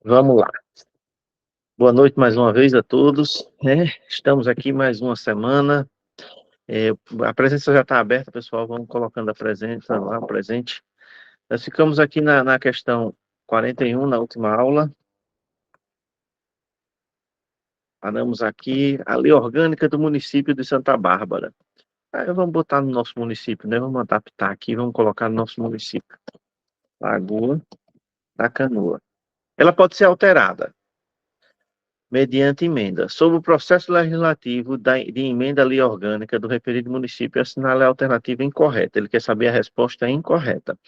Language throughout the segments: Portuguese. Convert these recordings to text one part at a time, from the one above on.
Vamos lá. Boa noite mais uma vez a todos. Estamos aqui mais uma semana. A presença já está aberta, pessoal. Vamos colocando a presença lá, o presente. Nós ficamos aqui na questão 41, na última aula. Paramos aqui a lei orgânica do município de Santa Bárbara. Vamos botar no nosso município, né? Vamos adaptar aqui, vamos colocar no nosso município. Lagoa da Canoa. Ela pode ser alterada mediante emenda. Sobre o processo legislativo de emenda à lei orgânica do referido município, assinale a alternativa incorreta. Ele quer saber a resposta incorreta.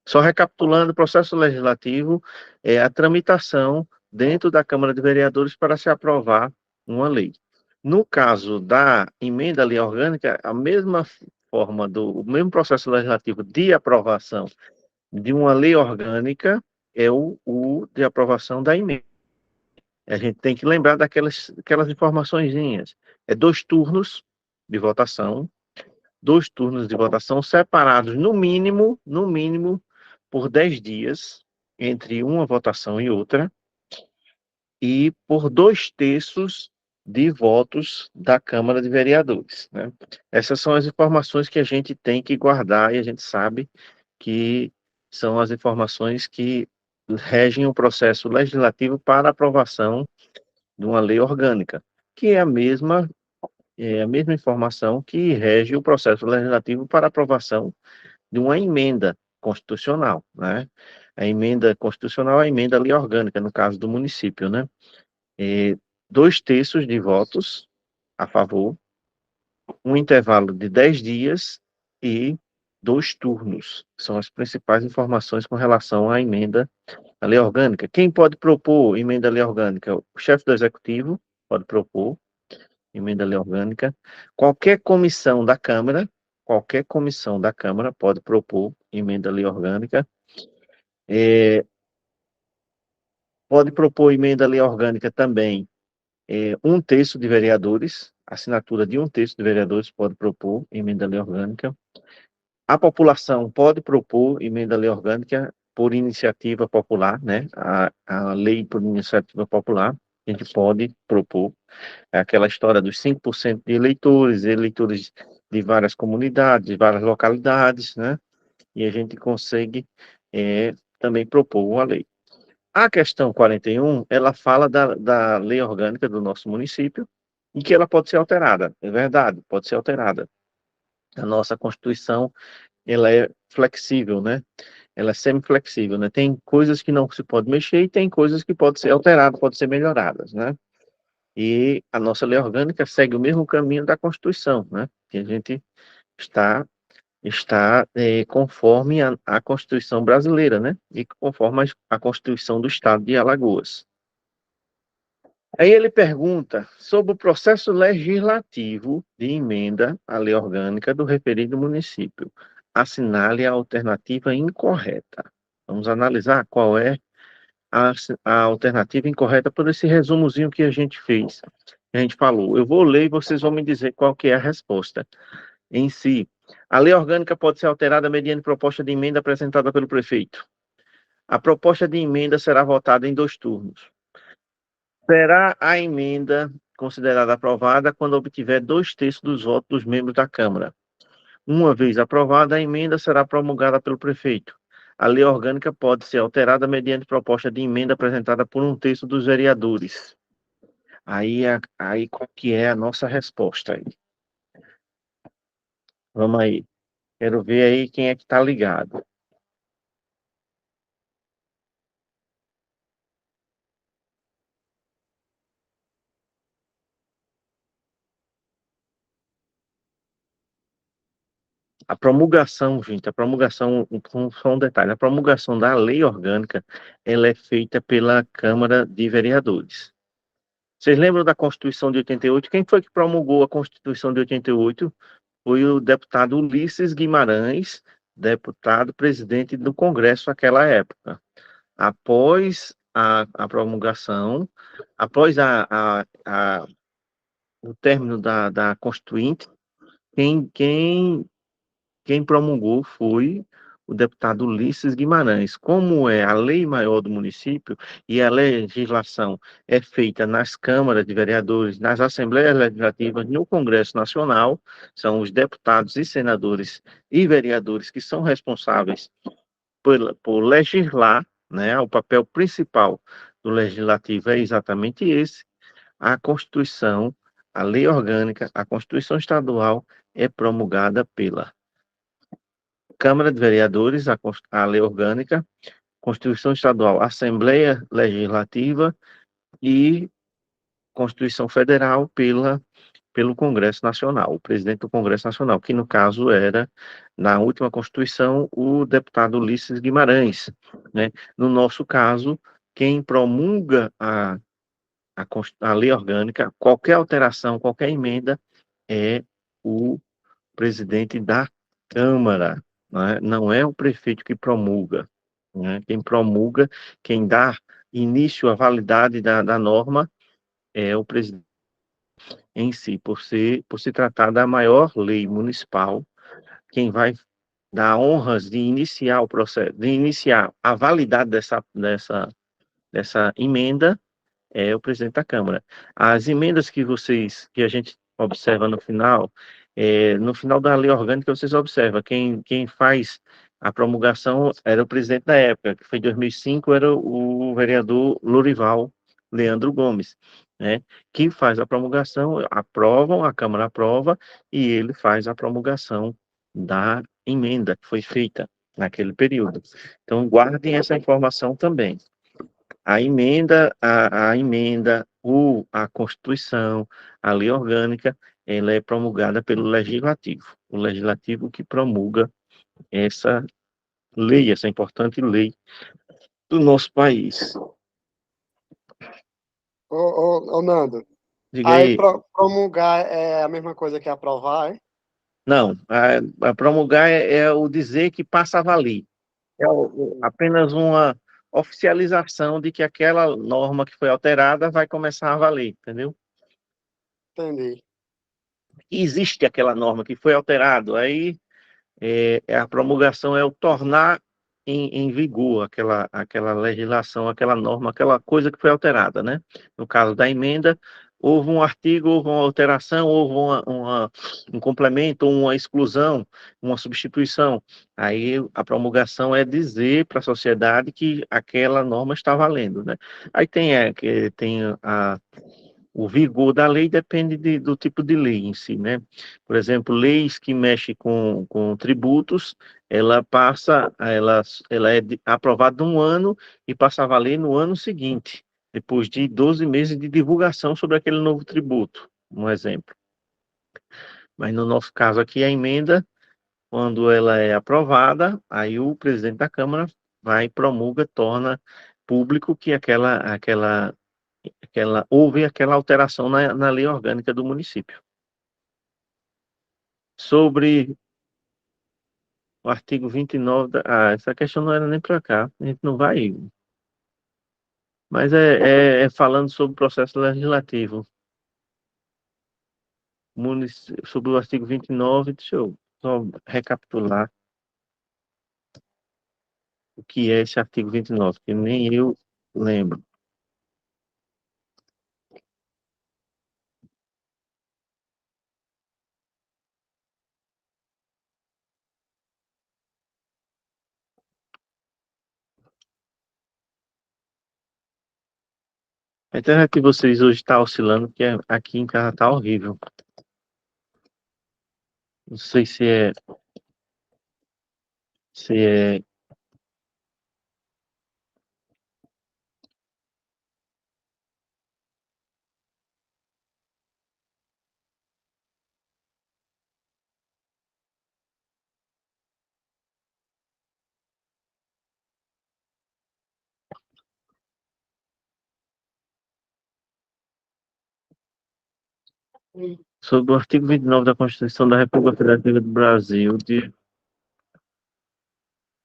Só recapitulando, o processo legislativo é a tramitação dentro da Câmara de Vereadores para se aprovar uma lei. No caso da emenda à lei orgânica, a mesma forma o mesmo processo legislativo de aprovação de uma lei orgânica é o de aprovação da emenda. A gente tem que lembrar daquelas informaçõezinhas. É dois turnos de votação separados no mínimo, por 10 dias, entre uma votação e outra, e por 2/3 de votos da Câmara de Vereadores, né? Essas são as informações que a gente tem que guardar e a gente sabe que são as informações que regem o processo legislativo para aprovação de uma lei orgânica, que é a mesma informação que rege o processo legislativo para aprovação de uma emenda constitucional, né? A emenda constitucional é a emenda à lei orgânica, no caso do município, né? E 2/3 de votos a favor, um intervalo de 10 dias e 2 turnos. São as principais informações com relação à emenda à lei orgânica. Quem pode propor emenda à lei orgânica? O chefe do executivo pode propor emenda à lei orgânica. Qualquer comissão da Câmara pode propor emenda à lei orgânica. É, Pode propor emenda à lei orgânica também 1/3 de vereadores, assinatura de 1/3 de vereadores pode propor emenda à lei orgânica. A população pode propor emenda à lei orgânica por iniciativa popular, né? A lei por iniciativa popular, a gente pode propor. É aquela história dos 5% de eleitores de várias comunidades, de várias localidades, né? E a gente consegue também propor uma lei. A questão 41, ela fala da lei orgânica do nosso município e que ela pode ser alterada. É verdade, pode ser alterada. A nossa Constituição, ela é flexível, né? Ela é semi-flexível, né? Tem coisas que não se pode mexer e tem coisas que podem ser alteradas, podem ser melhoradas, né? E a nossa lei orgânica segue o mesmo caminho da Constituição, né? Que a gente está, está conforme a Constituição brasileira, né? E conforme a Constituição do Estado de Alagoas. Aí ele pergunta sobre o processo legislativo de emenda à lei orgânica do referido município. Assinale a alternativa incorreta. Vamos analisar qual é a alternativa incorreta por esse resumozinho que a gente fez. A gente falou, eu vou ler e vocês vão me dizer qual que é a resposta em si. A lei orgânica pode ser alterada mediante proposta de emenda apresentada pelo prefeito. A proposta de emenda será votada em 2 turnos. Será a emenda considerada aprovada quando obtiver 2/3 dos votos dos membros da Câmara. Uma vez aprovada, a emenda será promulgada pelo prefeito. A lei orgânica pode ser alterada mediante proposta de emenda apresentada por 1/3 dos vereadores. Aí qual que é a nossa resposta aí? Vamos aí. Quero ver aí quem é que está ligado. A promulgação, gente, só um detalhe, a promulgação da lei orgânica, ela é feita pela Câmara de Vereadores. Vocês lembram da Constituição de 88? Quem foi que promulgou a Constituição de 88? Foi o deputado Ulisses Guimarães, deputado presidente do Congresso naquela época. Após a promulgação, após o término da Constituinte, quem promulgou foi o deputado Ulisses Guimarães. Como é a lei maior do município e a legislação é feita nas câmaras de vereadores, nas assembleias legislativas, no Congresso Nacional, são os deputados e senadores e vereadores que são responsáveis por legislar, né? O papel principal do legislativo é exatamente esse. A Constituição, a lei orgânica, a Constituição estadual é promulgada pela Câmara de Vereadores, a lei orgânica, Constituição estadual, Assembleia Legislativa e Constituição Federal pelo Congresso Nacional, o presidente do Congresso Nacional, que no caso era, na última Constituição, o deputado Ulisses Guimarães, né? No nosso caso, quem promulga a lei orgânica, qualquer alteração, qualquer emenda, é o presidente da Câmara, né? Não é o prefeito que promulga, né? Quem promulga, quem dá início à validade da norma é o presidente em si, por se tratar da maior lei municipal, quem vai dar honras de iniciar o processo, de iniciar a validade dessa emenda é o presidente da Câmara. As emendas que a gente observa no final da lei orgânica, vocês observam, quem faz a promulgação era o presidente da época, que foi em 2005, era o vereador Lorival Leandro Gomes, né? Que faz a promulgação, aprovam, a Câmara aprova, e ele faz a promulgação da emenda que foi feita naquele período. Então, guardem essa informação também. A Constituição, a lei orgânica, ela é promulgada pelo Legislativo. O Legislativo que promulga essa lei, essa importante lei do nosso país. Ô, Nando, Diga aí aí. promulgar é a mesma coisa que aprovar, é? Não, a promulgar é o dizer que passa a valer. É apenas uma oficialização de que aquela norma que foi alterada vai começar a valer, entendeu? Entendi. Existe aquela norma que foi alterada, aí a promulgação é o tornar em vigor aquela legislação, aquela norma, aquela coisa que foi alterada, né? No caso da emenda, houve um artigo, houve uma alteração, houve um complemento, uma exclusão, uma substituição. Aí a promulgação é dizer para a sociedade que aquela norma está valendo, né? Aí tem o vigor da lei depende do tipo de lei em si, né? Por exemplo, leis que mexem com tributos, ela é aprovada um ano e passa a valer no ano seguinte, depois de 12 meses de divulgação sobre aquele novo tributo, um exemplo. Mas no nosso caso aqui, a emenda, quando ela é aprovada, aí o presidente da Câmara vai, promulga, torna público que houve aquela alteração na lei orgânica do município. Sobre o artigo 29, essa questão não era nem para cá, a gente não vai. Mas é falando sobre o processo legislativo. Sobre o artigo 29, deixa eu só recapitular o que é esse artigo 29, que nem eu lembro. A internet de vocês hoje está oscilando, porque aqui em casa está horrível. Não sei se é sobre o artigo 29 da Constituição da República Federativa do Brasil, de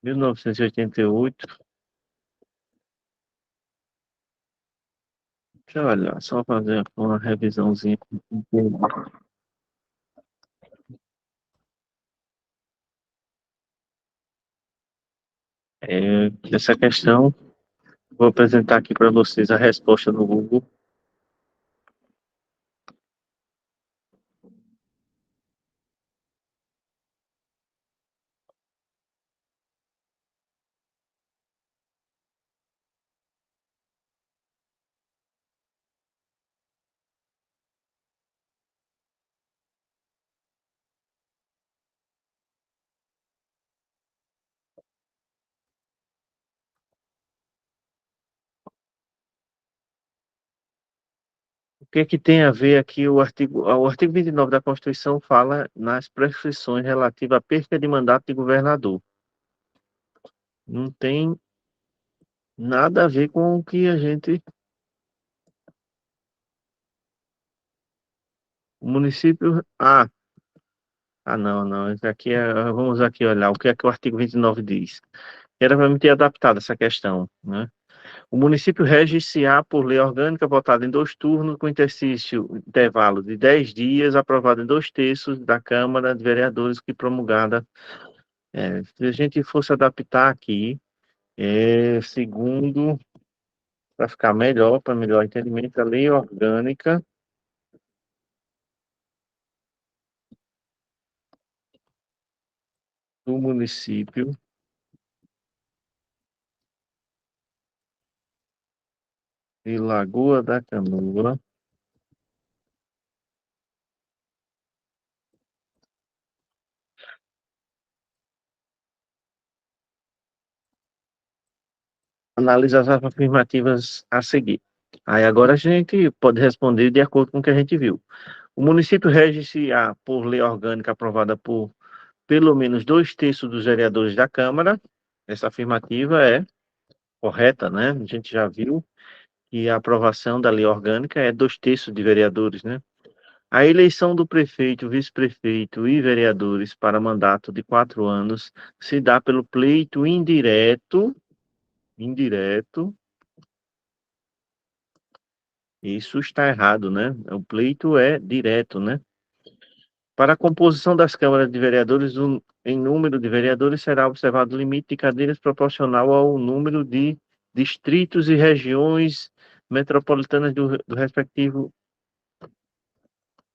1988. Deixa eu olhar, só fazer uma revisãozinha. Essa questão, vou apresentar aqui para vocês a resposta no Google. O que é que tem a ver aqui o artigo 29 da Constituição fala nas prescrições relativas à perca de mandato de governador. Não tem nada a ver com o que a gente. O município. Não, não. Isso aqui vamos aqui olhar o que é que o artigo 29 diz. Era para me ter adaptado essa questão, né? O município rege-se-á por lei orgânica votada em 2 turnos, com intervalo de 10 dias, aprovada em 2/3 da Câmara de Vereadores, que promulgada. Se a gente fosse adaptar aqui, segundo, para ficar melhor, para melhor entendimento, a lei orgânica do município de Lagoa da Canoa, analisa as afirmativas a seguir. Aí agora a gente pode responder de acordo com o que a gente viu. O município rege-se-á por lei orgânica aprovada por pelo menos 2/3 dos vereadores da Câmara. Essa afirmativa é correta, né? A gente já viu que a aprovação da lei orgânica é 2/3 de vereadores, né? A eleição do prefeito, vice-prefeito e vereadores para mandato de 4 anos se dá pelo pleito indireto. Isso está errado, né? O pleito é direto, né? Para a composição das câmaras de vereadores, em número de vereadores será observado o limite de cadeiras proporcional ao número de distritos e regiões metropolitanas do respectivo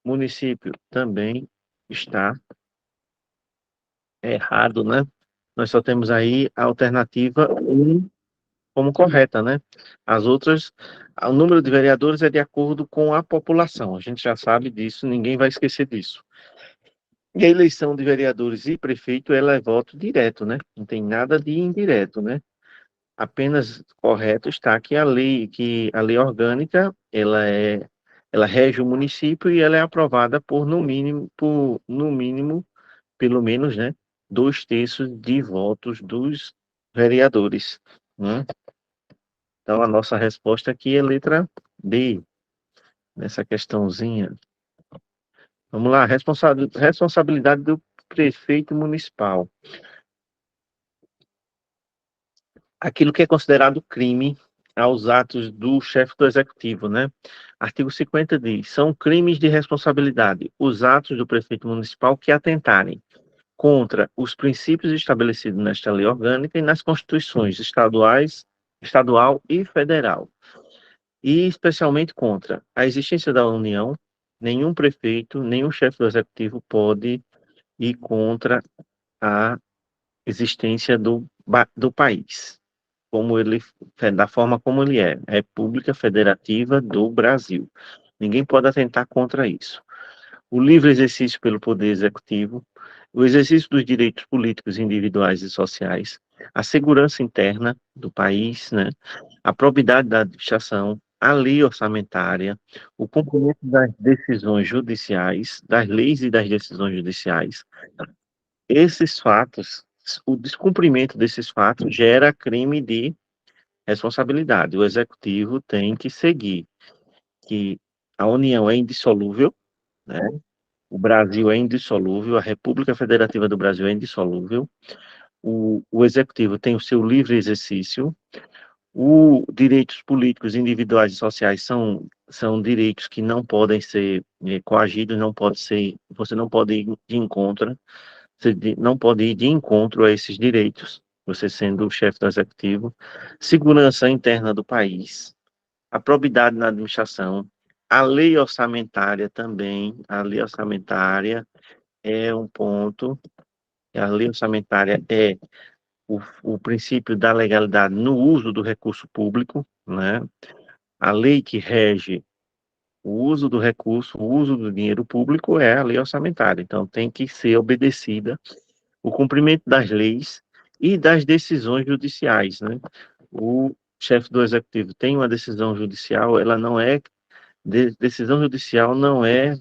município. Também está errado, né? Nós só temos aí a alternativa 1 como correta, né? As outras, o número de vereadores é de acordo com a população. A gente já sabe disso, ninguém vai esquecer disso. E a eleição de vereadores e prefeito, ela é voto direto, né? Não tem nada de indireto, né? Apenas correto está que a lei orgânica, ela rege o município e ela é aprovada no mínimo, pelo menos, né? 2/3 de votos dos vereadores, né? Então, a nossa resposta aqui é letra D, nessa questãozinha. Vamos lá, responsabilidade do prefeito municipal. Aquilo que é considerado crime aos atos do chefe do executivo, né? Artigo 50 diz: são crimes de responsabilidade os atos do prefeito municipal que atentarem contra os princípios estabelecidos nesta lei orgânica e nas constituições estadual e federal, e especialmente contra a existência da União. Nenhum prefeito, nenhum chefe do executivo pode ir contra a existência do país, da forma como ele é, República Federativa do Brasil. Ninguém pode atentar contra isso. O livre exercício pelo Poder Executivo, o exercício dos direitos políticos individuais e sociais, a segurança interna do país, né? A probidade da administração, a lei orçamentária, o cumprimento das decisões judiciais, das leis e das decisões judiciais. Esses fatos, o descumprimento desses fatos gera crime de responsabilidade. O executivo tem que seguir que a União é indissolúvel, né? O Brasil é indissolúvel, a República Federativa do Brasil é indissolúvel, o executivo tem o seu livre exercício, os direitos políticos individuais e sociais são direitos que não podem ser coagidos, você não pode ir de encontro, não pode ir de encontro a esses direitos, você sendo o chefe do executivo, segurança interna do país, a probidade na administração, a lei orçamentária também, a lei orçamentária é um ponto, a lei orçamentária é o princípio da legalidade no uso do recurso público, né? A lei que rege o uso do recurso, o uso do dinheiro público é a lei orçamentária, então tem que ser obedecida o cumprimento das leis e das decisões judiciais, né? O chefe do executivo tem uma decisão judicial, ela não é decisão judicial não é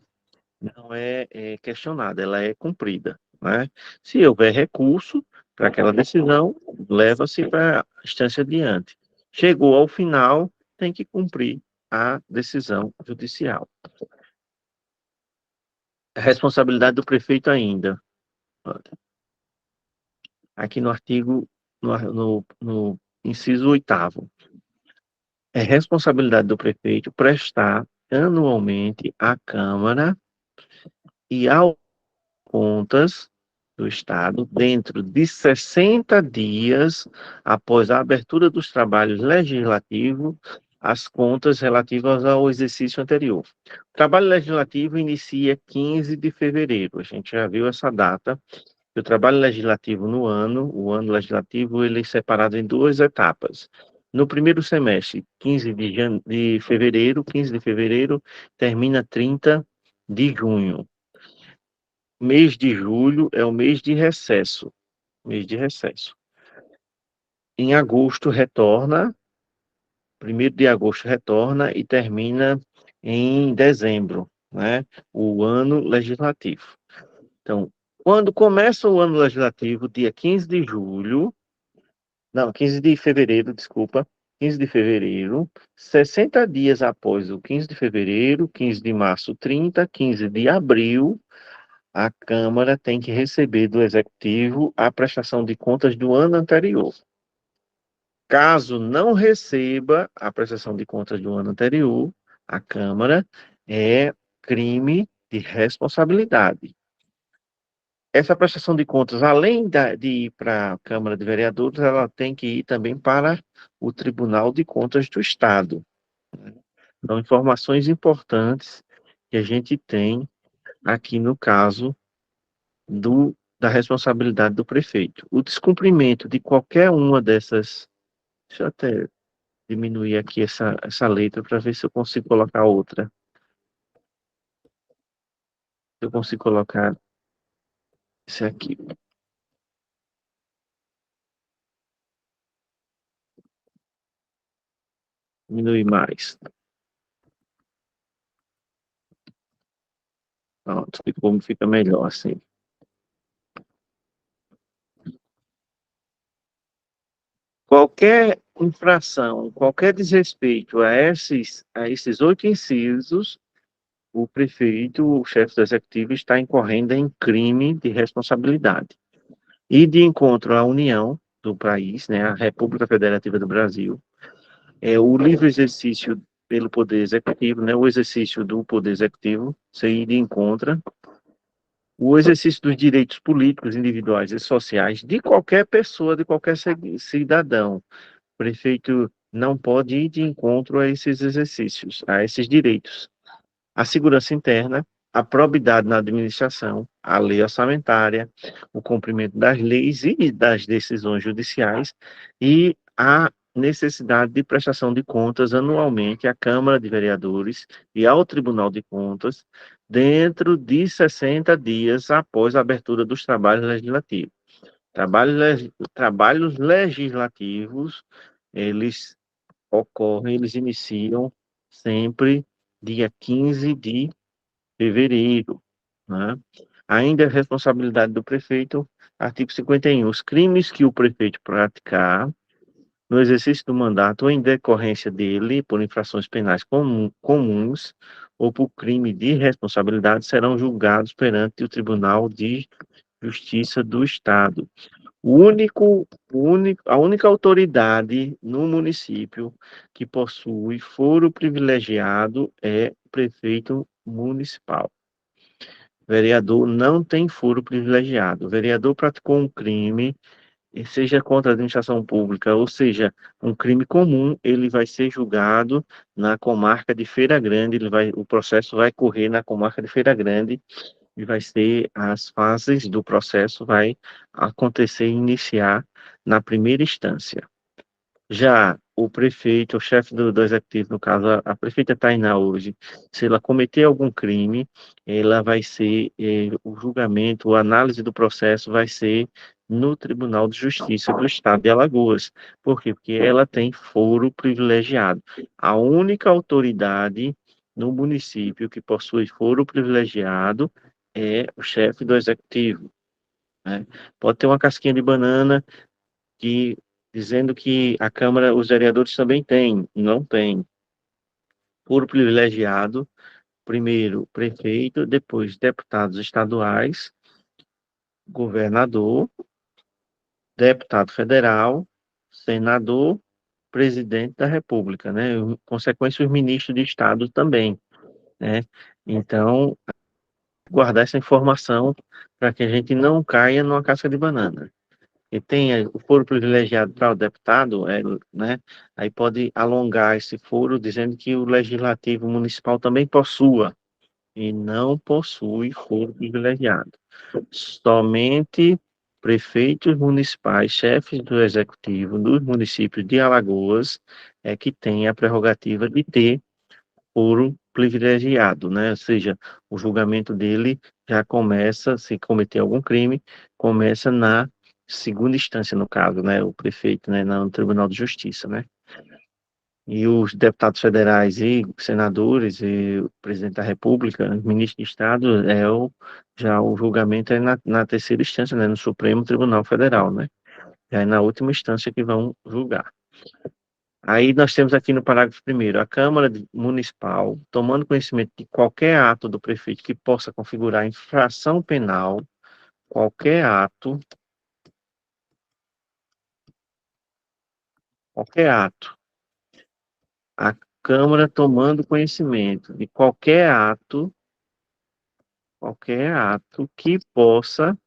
questionada, ela é cumprida, né? Se houver recurso para aquela decisão, leva-se para a instância adiante. Chegou ao final, tem que cumprir a decisão judicial. A responsabilidade do prefeito ainda, aqui no artigo, no inciso 8º, é responsabilidade do prefeito prestar anualmente à Câmara e ao contas do Estado dentro de 60 dias após a abertura dos trabalhos legislativos, as contas relativas ao exercício anterior. O trabalho legislativo inicia 15 de fevereiro, a gente já viu essa data. O trabalho legislativo no ano, o ano legislativo, ele é separado em duas etapas. No primeiro semestre, 15 de fevereiro, termina 30 de junho. Mês de julho é o mês de recesso. Em agosto retorna, 1º de agosto retorna e termina em dezembro, né? O ano legislativo. Então, quando começa o ano legislativo, dia 15 de julho, não, 15 de fevereiro, desculpa, 15 de fevereiro, 60 dias após o 15 de fevereiro, 15 de março, 30, 15 de abril, a Câmara tem que receber do Executivo a prestação de contas do ano anterior. Caso não receba a prestação de contas do ano anterior, a Câmara é crime de responsabilidade. Essa prestação de contas, além de ir para a Câmara de Vereadores, ela tem que ir também para o Tribunal de Contas do Estado. São informações importantes que a gente tem aqui no caso da responsabilidade do prefeito. O descumprimento de qualquer uma dessas. Deixa eu até diminuir aqui essa letra para ver se eu consigo colocar outra. Se eu consigo colocar esse aqui. Diminuir mais. Pronto, como fica melhor assim. Qualquer infração, qualquer desrespeito a esses 8 incisos, o prefeito, o chefe do executivo, está incorrendo em crime de responsabilidade. E de encontro à União do país, né, a República Federativa do Brasil, o livre exercício pelo Poder Executivo, né, o exercício do Poder Executivo, se de encontra o exercício dos direitos políticos, individuais e sociais de qualquer pessoa, de qualquer cidadão. O prefeito não pode ir de encontro a esses exercícios, a esses direitos. A segurança interna, a probidade na administração, a lei orçamentária, o cumprimento das leis e das decisões judiciais e a necessidade de prestação de contas anualmente à Câmara de Vereadores e ao Tribunal de Contas dentro de 60 dias após a abertura dos trabalhos legislativos. Trabalhos legislativos, eles eles iniciam sempre dia 15 de fevereiro, né? Ainda é responsabilidade do prefeito, artigo 51. Os crimes que o prefeito praticar no exercício do mandato ou em decorrência dele, por infrações penais comuns ou por crime de responsabilidade, serão julgados perante o Tribunal de Justiça do Estado. A única autoridade no município que possui foro privilegiado é o prefeito municipal. O vereador não tem foro privilegiado. O vereador praticou um crime, seja contra a administração pública, ou seja, um crime comum, ele vai ser julgado na comarca de Feira Grande, o processo vai correr na comarca de Feira Grande e vai ser as fases do processo vai acontecer e iniciar na primeira instância. Já o prefeito, o chefe do executivo, no caso, a prefeita Tainá hoje, se ela cometer algum crime, ela vai ser, o julgamento, a análise do processo vai ser no Tribunal de Justiça do Estado de Alagoas. Por quê? Porque ela tem foro privilegiado. A única autoridade no município que possui foro privilegiado é o chefe do executivo, né? Pode ter uma casquinha de banana que dizendo que a Câmara, os vereadores também têm, não tem. Foro privilegiado, primeiro prefeito, depois deputados estaduais, governador, deputado federal, senador, presidente da República, né? Em consequência, os ministros de Estado também, né? Então, guardar essa informação para que a gente não caia numa casca de banana. E tem o foro privilegiado para o deputado, né? Aí pode alongar esse foro dizendo que o legislativo municipal também possua, e não possui foro privilegiado. Somente prefeitos municipais, chefes do executivo dos municípios de Alagoas, é que têm a prerrogativa de ter foro privilegiado, né? Ou seja, o julgamento dele já começa, se cometer algum crime, começa na segunda instância, no caso, né? O prefeito, né? No Tribunal de Justiça, né? E os deputados federais e senadores e o presidente da República, ministro de Estado, já o julgamento é na terceira instância, né? No Supremo Tribunal Federal, né? Já é na última instância que vão julgar. Aí nós temos aqui no parágrafo primeiro, a Municipal, tomando conhecimento de qualquer ato do prefeito que possa configurar infração penal, qualquer ato, qualquer ato, a Câmara tomando conhecimento de qualquer ato que possa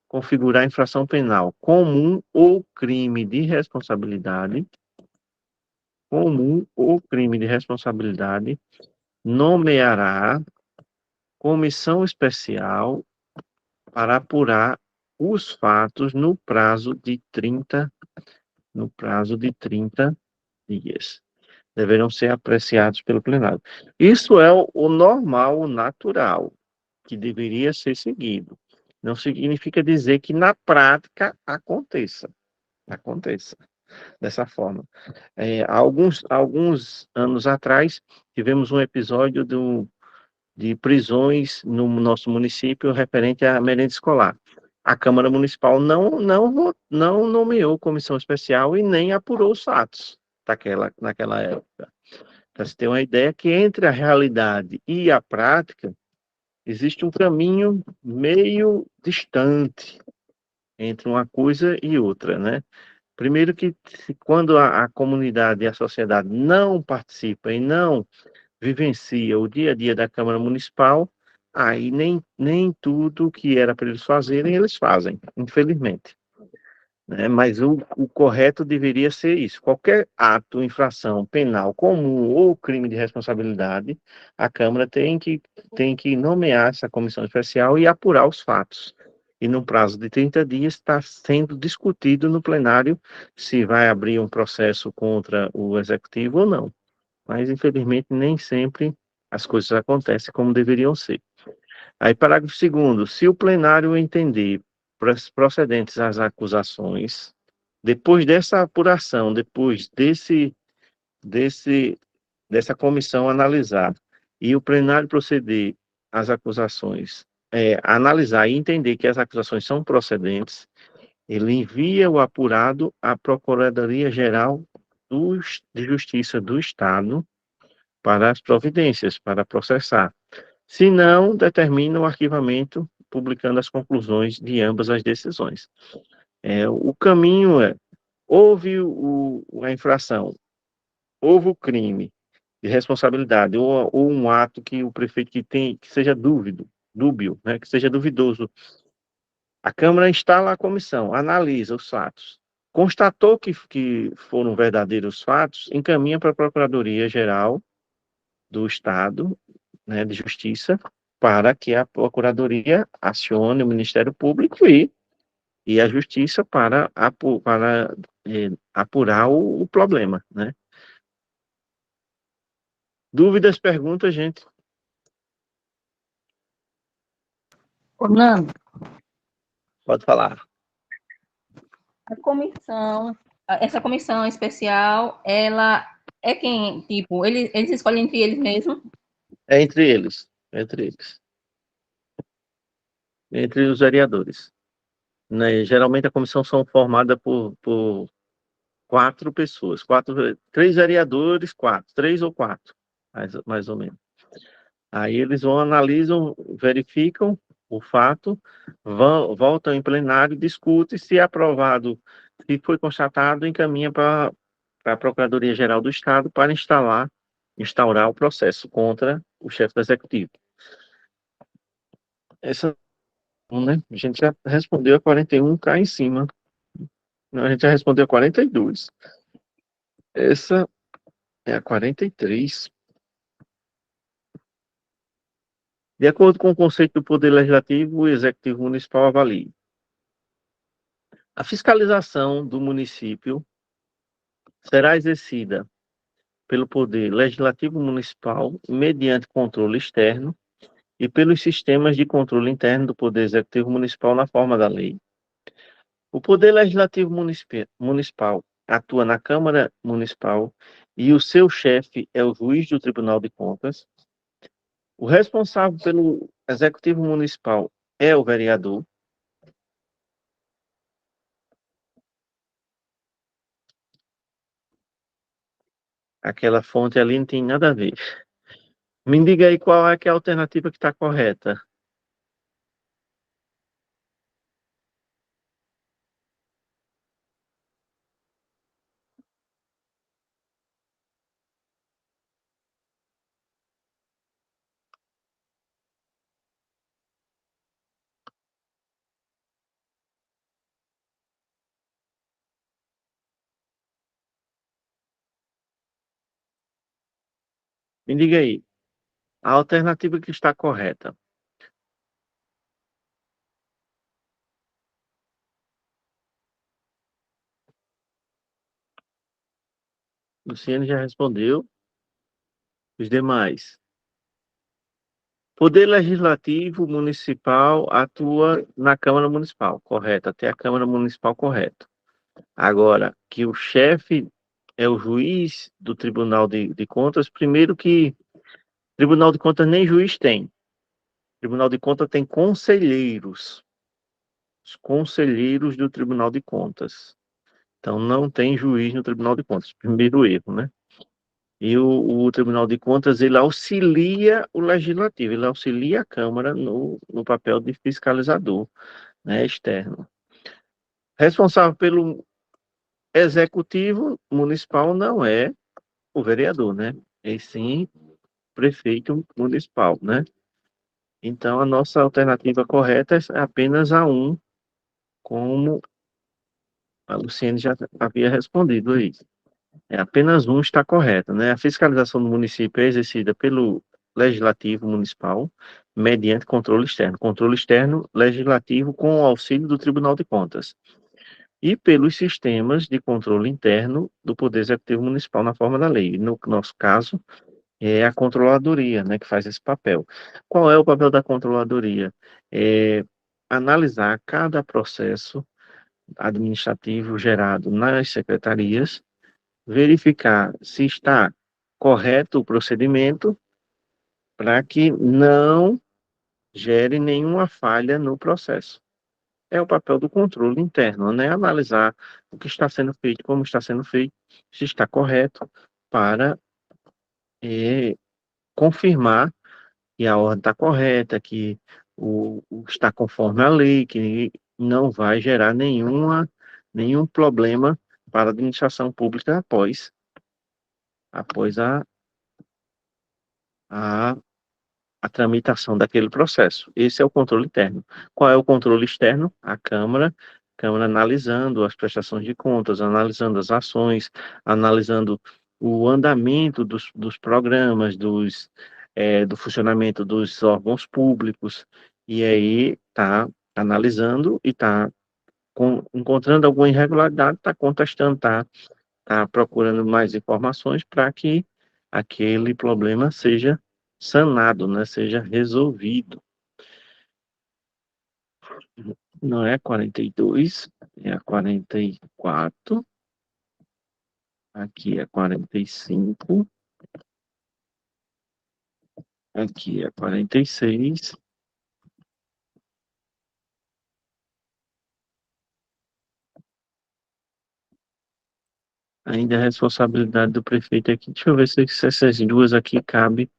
configurar infração penal comum ou crime de responsabilidade, comum ou crime de responsabilidade, nomeará comissão especial para apurar os fatos no prazo de 30 dias. Deverão ser apreciados pelo plenário. Isso é o normal, o natural, que deveria ser seguido. Não significa dizer que na prática aconteça dessa forma. Alguns anos atrás, tivemos um episódio de prisões no nosso município referente à merenda escolar. A Câmara Municipal não nomeou comissão especial e nem apurou os fatos naquela época. Para se ter uma ideia que entre a realidade e a prática existe um caminho meio distante entre uma coisa e outra, né? Primeiro que quando a comunidade e a sociedade não participa e não vivencia o dia a dia da Câmara Municipal, aí nem tudo que era para eles fazerem, eles fazem, infelizmente. Né? Mas o correto deveria ser isso. Qualquer ato, infração penal comum ou crime de responsabilidade, a Câmara tem que nomear essa comissão especial e apurar os fatos. E no prazo de 30 dias está sendo discutido no plenário se vai abrir um processo contra o executivo ou não. Mas, infelizmente, nem sempre as coisas acontecem como deveriam ser. Aí, parágrafo segundo, se o plenário entender procedentes as acusações, depois dessa apuração, depois desse, dessa comissão analisar, e o plenário proceder às acusações, analisar e entender que as acusações são procedentes, ele envia o apurado à Procuradoria-Geral de Justiça do Estado, para as providências, para processar. Se não, determina o arquivamento, publicando as conclusões de ambas as decisões. O caminho houve a infração, houve o crime de responsabilidade, ou um ato que o prefeito que seja dúbio, né, que seja duvidoso A Câmara instala a comissão, analisa os fatos. Constatou que foram verdadeiros fatos, encaminha para a Procuradoria-Geral do Estado, né, de Justiça, para que a Procuradoria acione o Ministério Público e a Justiça para apurar o problema, né? Dúvidas, perguntas, gente? Ô, Nando, Pode falar. essa comissão especial, ela é quem, tipo, eles escolhem entre eles mesmos? É entre eles, entre os vereadores. Né? Geralmente a comissão são formada por quatro pessoas, três vereadores, três ou quatro, mais ou menos. Aí eles vão, analisam, verificam o fato, voltam em plenário, discutem, se aprovado, se foi constatado, encaminha para a Procuradoria-Geral do Estado para instaurar o processo contra o chefe do Executivo. Essa, né, a gente já respondeu a 41, cá em cima. A gente já respondeu a 42. Essa é a 43. De acordo com o conceito do Poder Legislativo, o Executivo Municipal avalia a fiscalização do município será exercida pelo Poder Legislativo Municipal mediante controle externo e pelos sistemas de controle interno do Poder Executivo Municipal na forma da lei. O Poder Legislativo Municipal atua na Câmara Municipal e o seu chefe é o juiz do Tribunal de Contas. O responsável pelo Executivo Municipal é o vereador. Aquela fonte ali não tem nada a ver. Me diga aí qual é que é a alternativa que está correta. Me diga aí, a alternativa que está correta. Luciane já respondeu. Os demais. Poder Legislativo Municipal atua na Câmara Municipal, correto, até a Câmara Municipal, correto. Agora, que o chefe é o juiz do Tribunal de Contas, primeiro que Tribunal de Contas nem juiz tem. Tribunal de Contas tem conselheiros, os conselheiros do Tribunal de Contas. Então, não tem juiz no Tribunal de Contas, primeiro erro, né? E o Tribunal de Contas, ele auxilia o Legislativo, ele auxilia a Câmara no papel de fiscalizador, né, externo. Responsável pelo Executivo Municipal não é o vereador, né? É sim o prefeito municipal, né? Então, a nossa alternativa correta é apenas a 1, como a Luciene já havia respondido aí. É apenas um está correto, né? A fiscalização do município é exercida pelo Legislativo Municipal mediante controle externo legislativo com o auxílio do Tribunal de Contas e pelos sistemas de controle interno do Poder Executivo Municipal na forma da lei. No nosso caso, é a controladoria, né, que faz esse papel. Qual é o papel da controladoria? É analisar cada processo administrativo gerado nas secretarias, verificar se está correto o procedimento para que não gere nenhuma falha no processo. É o papel do controle interno, né? Analisar o que está sendo feito, como está sendo feito, se está correto, para confirmar que a ordem está correta, que está conforme a lei, que não vai gerar nenhum problema para a administração pública após a a tramitação daquele processo. Esse é o controle interno. Qual é o controle externo? A Câmara analisando as prestações de contas, analisando as ações, analisando o andamento dos programas, do funcionamento dos órgãos públicos, e aí está analisando e está encontrando alguma irregularidade, está contestando, está procurando mais informações para que aquele problema seja sanado, né, seja resolvido. Não é a 42, é a 44, aqui é 45, aqui é 46. Ainda é responsabilidade do prefeito aqui. Deixa eu ver se essas duas aqui cabe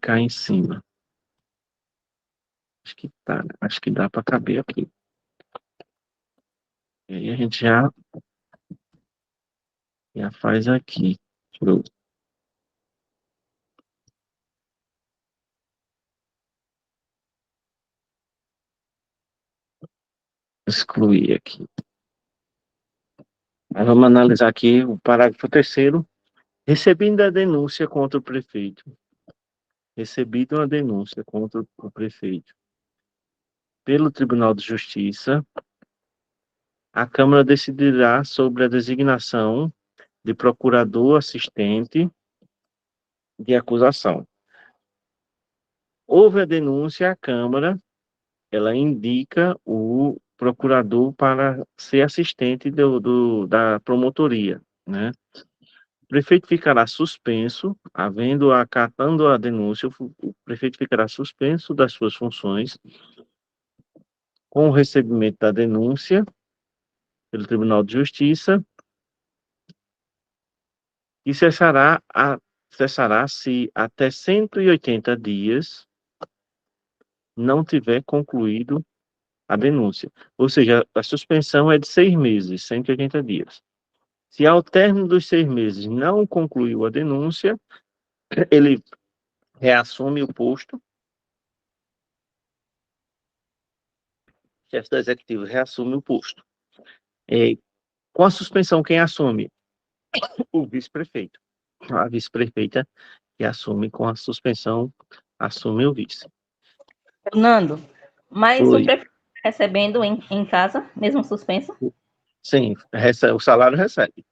cá em cima. Acho que tá, né? Acho que dá para caber aqui. E aí a gente já faz aqui. Deixa eu excluir aqui. Mas vamos analisar aqui o parágrafo 3º. Recebendo a denúncia contra o prefeito. Recebido uma denúncia contra o prefeito pelo Tribunal de Justiça, a Câmara decidirá sobre a designação de procurador assistente de acusação. Houve a denúncia, a Câmara, ela indica o procurador para ser assistente da promotoria, né? O prefeito ficará suspenso, acatando a denúncia, o prefeito ficará suspenso das suas funções com o recebimento da denúncia pelo Tribunal de Justiça e cessará se até 180 dias não tiver concluído a denúncia. Ou seja, a suspensão é de 6 meses, 180 dias. Se ao término dos 6 meses não concluiu a denúncia, ele reassume o posto, o chefe do executivo reassume o posto. Com a suspensão, quem assume? O vice-prefeito. A vice-prefeita que assume com a suspensão, assume o vice. Nando, mas o Oi. prefeito está recebendo em casa, mesmo suspenso? Sim, o salário recebe.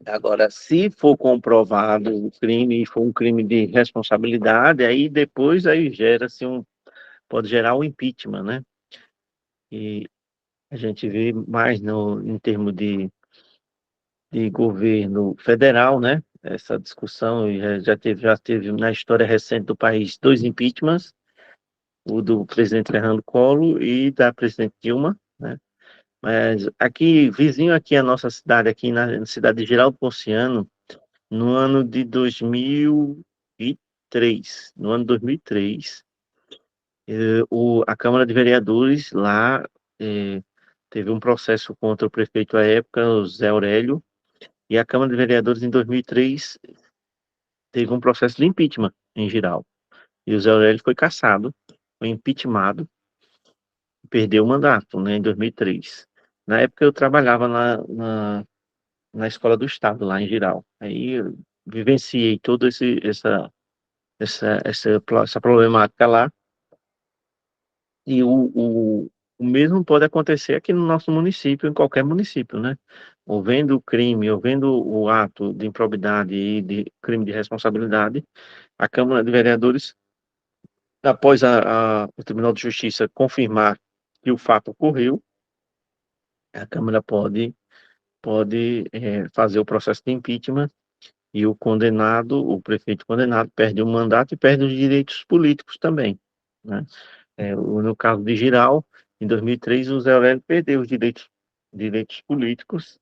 Agora, se for comprovado o crime, for um crime de responsabilidade, aí depois gera-se pode gerar um impeachment, né? E a gente vê mais em termos de governo federal, né? Essa discussão já teve na história recente do país 2 impeachments, o do presidente Fernando Collor e da presidente Dilma, né? Mas aqui, vizinho aqui a nossa cidade, aqui na cidade de Geraldo Ponciano, no ano de 2003, a Câmara de Vereadores lá teve um processo contra o prefeito à época, o Zé Aurélio, e a Câmara de Vereadores em 2003 teve um processo de impeachment em geral. E o Zé Aurélio foi cassado, foi impeachmentado, perdeu o mandato, né, em 2003. Na época eu trabalhava na Escola do Estado, lá em geral. Aí eu vivenciei toda essa problemática lá. E o mesmo pode acontecer aqui no nosso município, em qualquer município, né? Havendo o crime, havendo o ato de improbidade e de crime de responsabilidade, a Câmara de Vereadores, após o Tribunal de Justiça confirmar que o fato ocorreu, a Câmara pode fazer o processo de impeachment e o prefeito condenado, perde o mandato e perde os direitos políticos também, né? No caso de Giral, em 2003, o Zé Aurélio perdeu os direitos políticos.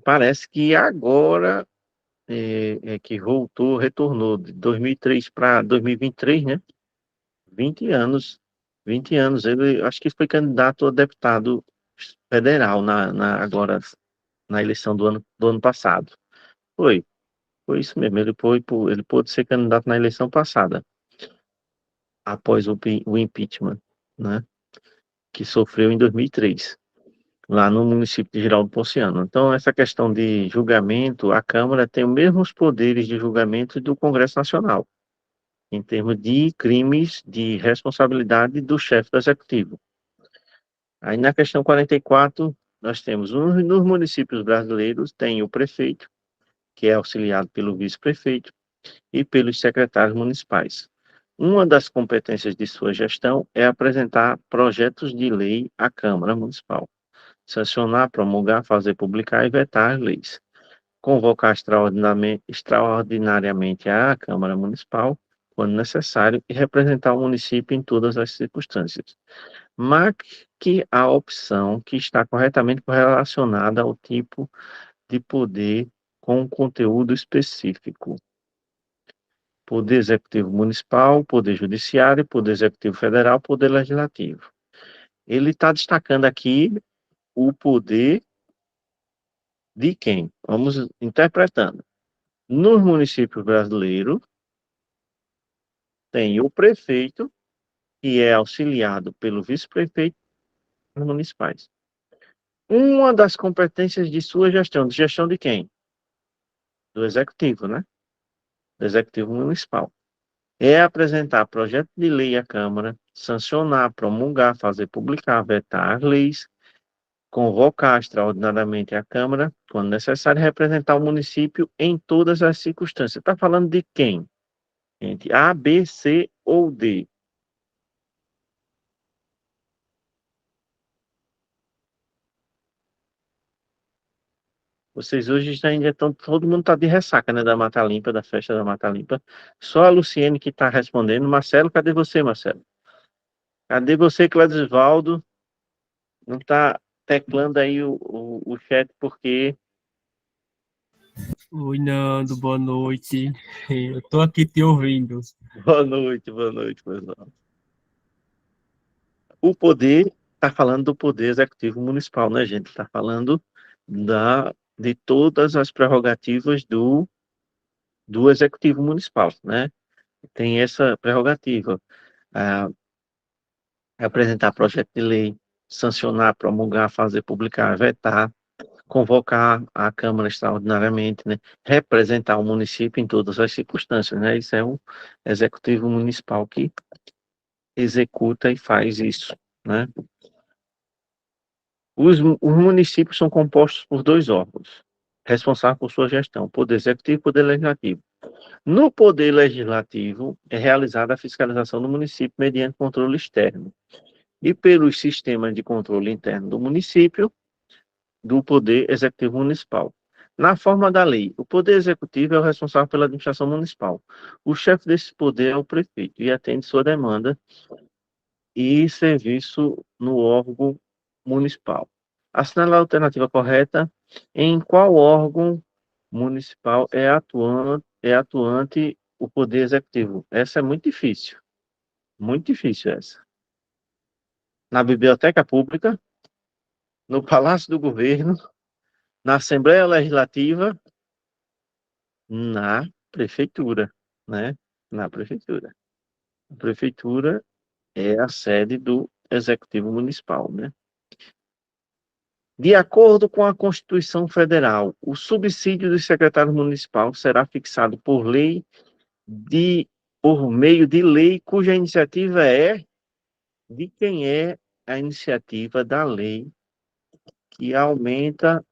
Parece que agora que retornou de 2003 para 2023, né? 20 anos, 20 anos. Ele acho que foi candidato a deputado federal agora na eleição do ano passado. Foi. Foi isso mesmo, ele pôde ser candidato na eleição passada, após o impeachment, né, que sofreu em 2003, lá no município de Geraldo Ponciano. Então, essa questão de julgamento, a Câmara tem os mesmos poderes de julgamento do Congresso Nacional, em termos de crimes de responsabilidade do chefe do Executivo. Aí, na questão 44, nós temos, nos municípios brasileiros, tem o prefeito, que é auxiliado pelo vice-prefeito, e pelos secretários municipais. Uma das competências de sua gestão é apresentar projetos de lei à Câmara Municipal, sancionar, promulgar, fazer publicar e vetar as leis, convocar extraordinariamente a Câmara Municipal, quando necessário, e representar o município em todas as circunstâncias. Marque a opção que está corretamente relacionada ao tipo de poder com conteúdo específico. Poder Executivo Municipal, Poder Judiciário, Poder Executivo Federal, Poder Legislativo. Ele está destacando aqui o poder de quem? Vamos interpretando. Nos municípios brasileiros, tem o prefeito, que é auxiliado pelo vice-prefeito municipais. Uma das competências de sua gestão, de gestão de quem? Do Executivo, né? Do Executivo Municipal. É apresentar projeto de lei à Câmara, sancionar, promulgar, fazer publicar, vetar as leis, convocar extraordinariamente a Câmara, quando necessário, representar o município em todas as circunstâncias. Está falando de quem? Gente, A, B, C ou D? Vocês hoje ainda estão, todo mundo está de ressaca, né, da Mata Limpa, da festa da Mata Limpa. Só a Luciene que está respondendo. Marcelo, cadê você, Marcelo? Cadê você, Cladisvaldo? Não está teclando aí o chat porque... Oi, Nando, boa noite. Eu tô aqui te ouvindo. Boa noite, pessoal. O poder, está falando do poder executivo municipal, né, gente? Está falando de todas as prerrogativas do executivo municipal, né? Tem essa prerrogativa, ah, apresentar projeto de lei, sancionar, promulgar, fazer publicar, vetar, convocar a Câmara extraordinariamente, né? Representar o município em todas as circunstâncias, né? Isso é o executivo municipal que executa e faz isso, né? Os municípios são compostos por dois órgãos, responsáveis por sua gestão, Poder Executivo e Poder Legislativo. No Poder Legislativo, é realizada a fiscalização do município mediante controle externo e pelos sistemas de controle interno do município, do Poder Executivo Municipal. Na forma da lei, o Poder Executivo é o responsável pela administração municipal. O chefe desse poder é o prefeito e atende sua demanda e serviço no órgão municipal. Assinale a alternativa correta. Em qual órgão municipal é atuante o Poder Executivo? Essa é muito difícil essa. Na Biblioteca Pública, no Palácio do Governo, na Assembleia Legislativa, na Prefeitura, né? Na Prefeitura. A Prefeitura é a sede do Executivo Municipal, né? De acordo com a Constituição Federal, o subsídio do secretário municipal será fixado por lei por meio de lei cuja iniciativa é de quem é a iniciativa da lei que aumenta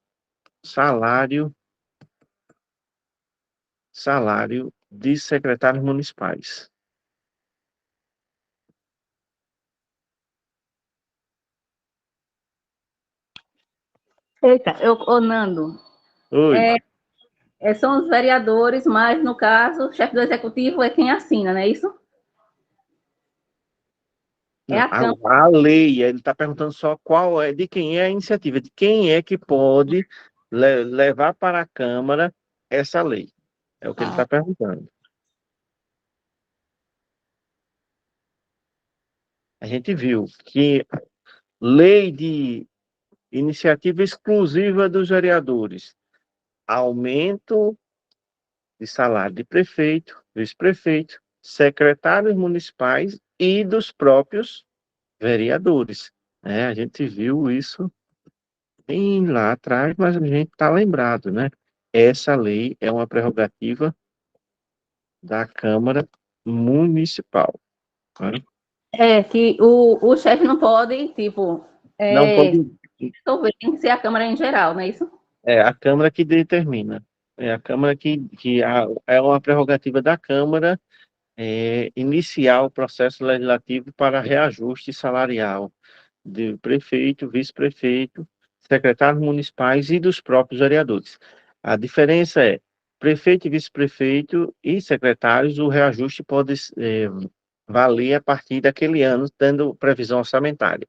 salário de secretários municipais. Eita, ô Nando, Oi. são os vereadores, mas no caso, o chefe do executivo é quem assina, não é isso? É Não, a Câmara. a lei, ele está perguntando só qual é, de quem é a iniciativa, de quem é que pode levar para a Câmara essa lei. É o que ele está perguntando. A gente viu que lei de iniciativa exclusiva dos vereadores, aumento de salário de prefeito, vice-prefeito, secretários municipais e dos próprios vereadores. Né? A gente viu isso bem lá atrás, mas a gente está lembrado, né? Essa lei é uma prerrogativa da Câmara Municipal. Né? É que o chefe não pode, tipo, Não pode. resolver, tem que ser a Câmara em geral, não é isso? É a Câmara que determina. É a Câmara é uma prerrogativa da Câmara iniciar o processo legislativo para reajuste salarial de prefeito, vice-prefeito, secretários municipais e dos próprios vereadores. A diferença é, prefeito, vice-prefeito e secretários, o reajuste pode valer a partir daquele ano, tendo previsão orçamentária.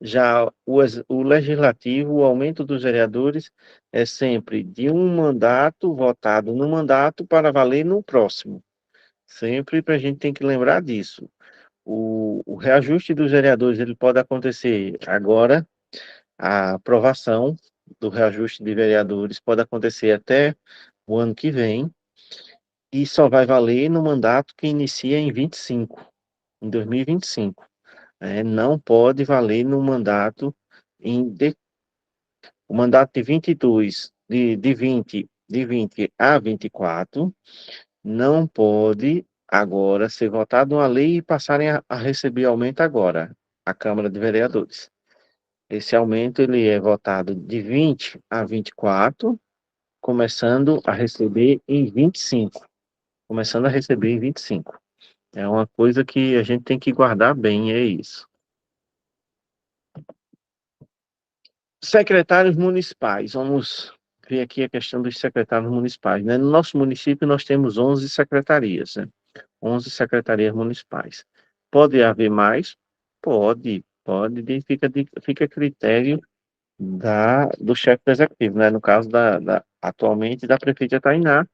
Já o legislativo, o aumento dos vereadores é sempre de um mandato, votado no mandato, para valer no próximo. Sempre a gente tem que lembrar disso. O reajuste dos vereadores ele pode acontecer agora, a aprovação do reajuste de vereadores pode acontecer até o ano que vem, e só vai valer no mandato que inicia em 25, em 2025. Não pode valer no mandato o mandato de 22, de 20 a 24, não pode agora ser votada uma lei e passarem a receber aumento agora, a Câmara de Vereadores. Esse aumento ele é votado de 20 a 24, começando a receber em 25. Começando a receber em 25. É uma coisa que a gente tem que guardar bem, é isso. Secretários municipais, vamos ver aqui a questão dos secretários municipais. Né? No nosso município nós temos 11 secretarias, né? 11 secretarias municipais. Pode haver mais? Pode, fica a critério do chefe do executivo, né? No caso atualmente da prefeita Tainá,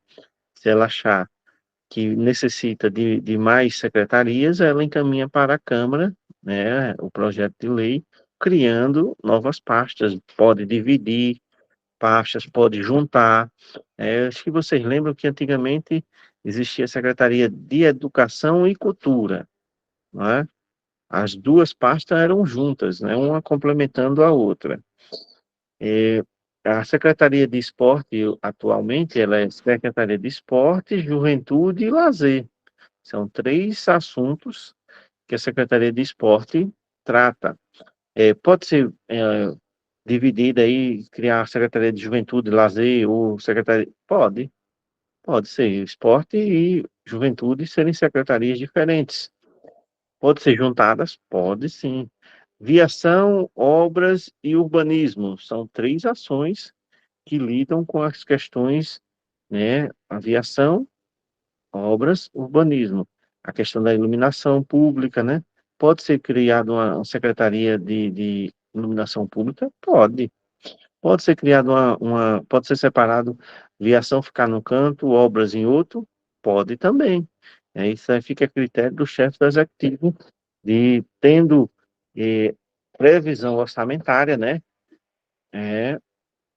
se ela achar que necessita de mais secretarias, ela encaminha para a Câmara, né, o projeto de lei, criando novas pastas, pode dividir pastas, pode juntar. Acho que vocês lembram que antigamente existia a Secretaria de Educação e Cultura, não é? As duas pastas eram juntas, né, uma complementando a outra. A Secretaria de Esporte, atualmente, ela é Secretaria de Esporte, Juventude e Lazer. São três assuntos que a Secretaria de Esporte trata. Pode ser dividida aí, criar a Secretaria de Juventude, Lazer, ou Secretaria... Pode ser. Esporte e Juventude serem secretarias diferentes. Pode ser juntadas? Pode sim. Viação, obras e urbanismo são três ações que lidam com as questões, né? Aviação, obras, urbanismo. A questão da iluminação pública, né? Pode ser criada uma secretaria de iluminação pública? Pode. Pode ser criada pode ser separado, viação ficar num canto, obras em outro? Pode também. Isso aí fica a critério do chefe do executivo, tendo previsão orçamentária, né?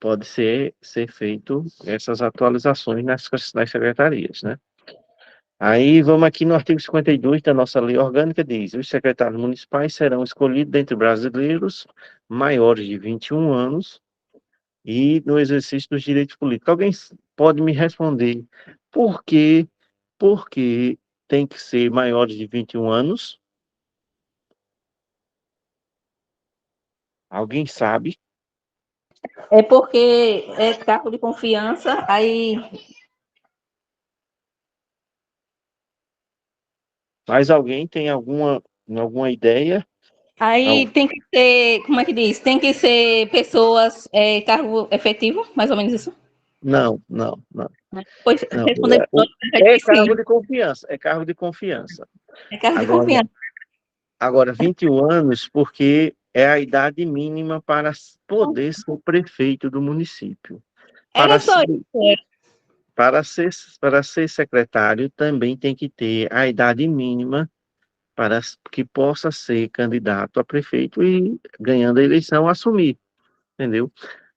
Pode ser feito essas atualizações nas secretarias, né? Aí vamos aqui no artigo 52 da nossa lei orgânica, diz: os secretários municipais serão escolhidos dentre brasileiros maiores de 21 anos e no exercício dos direitos políticos. Alguém pode me responder por que tem que ser maiores de 21 anos? Alguém sabe? É porque é cargo de confiança, aí Mas alguém tem alguma ideia? Aí tem que ser, como é que diz? Tem que ser pessoas, cargo efetivo, mais ou menos isso. Não, não, não. Pois Não, respondendo é sim, cargo de confiança, é cargo de confiança. é cargo de Agora, confiança. agora 21 anos, porque é a idade mínima para poder ser prefeito do município. Era Para só ser, isso. para ser secretário, também tem que ter a idade mínima para que possa ser candidato a prefeito e, ganhando a eleição, assumir, entendeu?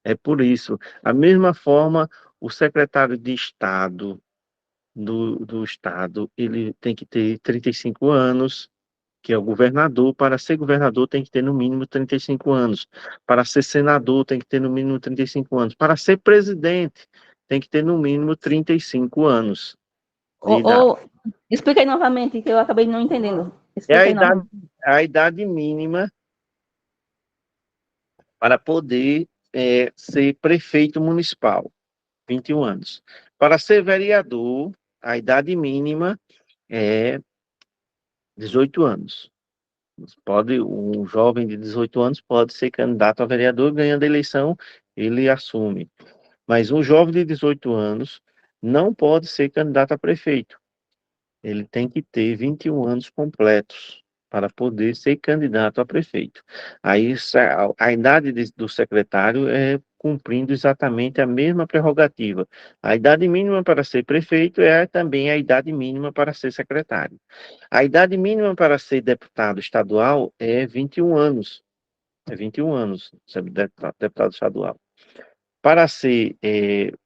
É por isso. A mesma forma, o secretário de Estado, do estado, ele tem que ter 35 anos, que é o governador. Para ser governador tem que ter no mínimo 35 anos. Para ser senador tem que ter no mínimo 35 anos. Para ser presidente tem que ter no mínimo 35 anos de idade. Explica aí novamente, que eu acabei não entendendo. É Explica aí novamente. a idade mínima para poder ser prefeito municipal, 21 anos. Para ser vereador, a idade mínima é 18 anos. Um jovem de 18 anos pode ser candidato a vereador, ganhando a eleição, ele assume. Mas um jovem de 18 anos não pode ser candidato a prefeito. Ele tem que ter 21 anos completos para poder ser candidato a prefeito. Aí a idade do secretário é cumprindo exatamente a mesma prerrogativa. A idade mínima para ser prefeito é também a idade mínima para ser secretário. A idade mínima para ser deputado estadual é 21 anos. É 21 anos, ser deputado estadual. Para ser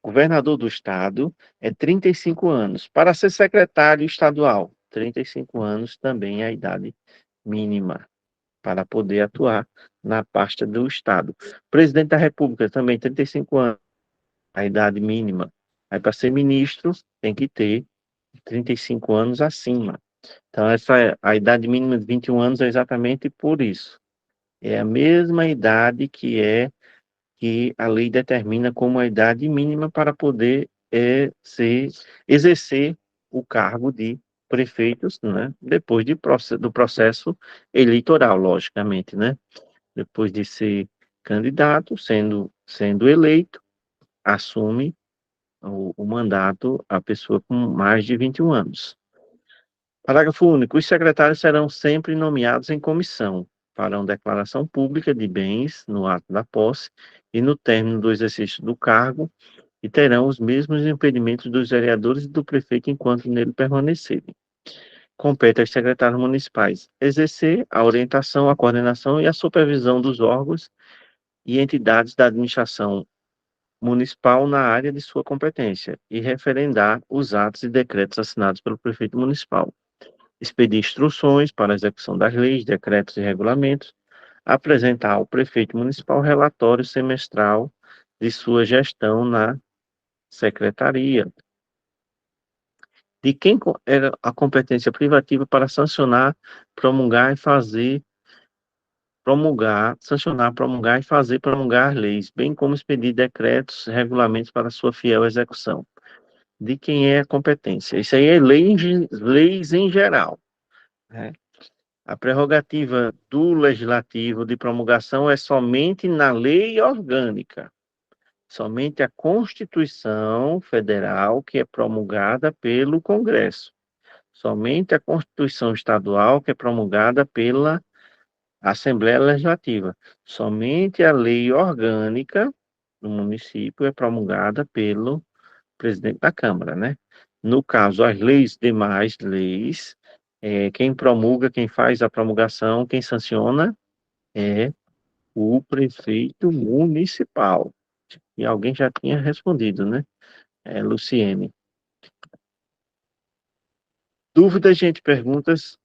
governador do estado, é 35 anos. Para ser secretário estadual, 35 anos também é a idade mínima para poder atuar na pasta do estado. Presidente da República também, 35 anos, a idade mínima. Aí, para ser ministro, tem que ter 35 anos acima. Então, a idade mínima de 21 anos é exatamente por isso. É a mesma idade que a lei determina como a idade mínima para poder exercer o cargo de prefeitos, né? Depois do processo eleitoral, logicamente, né? Depois de ser candidato, sendo eleito, assume o mandato a pessoa com mais de 21 anos. Parágrafo único. Os secretários serão sempre nomeados em comissão, farão declaração pública de bens no ato da posse e no término do exercício do cargo e terão os mesmos impedimentos dos vereadores e do prefeito enquanto nele permanecerem. Compete aos secretários municipais exercer a orientação, a coordenação e a supervisão dos órgãos e entidades da administração municipal na área de sua competência e referendar os atos e decretos assinados pelo prefeito municipal, expedir instruções para a execução das leis, decretos e regulamentos, apresentar ao prefeito municipal relatório semestral de sua gestão na secretaria. De quem era a competência privativa para sancionar, promulgar e fazer sancionar, promulgar e fazer promulgar leis, bem como expedir decretos e regulamentos para sua fiel execução. De quem é a competência? Isso aí é leis em geral, né? A prerrogativa do legislativo de promulgação é somente na lei orgânica. Somente a Constituição Federal que é promulgada pelo Congresso. Somente a Constituição Estadual que é promulgada pela Assembleia Legislativa. Somente a lei orgânica do município é promulgada pelo presidente da Câmara, né? No caso, as demais leis, quem promulga, quem faz a promulgação, quem sanciona é o prefeito municipal. E alguém já tinha respondido, né? Luciene. Dúvidas, gente? Perguntas?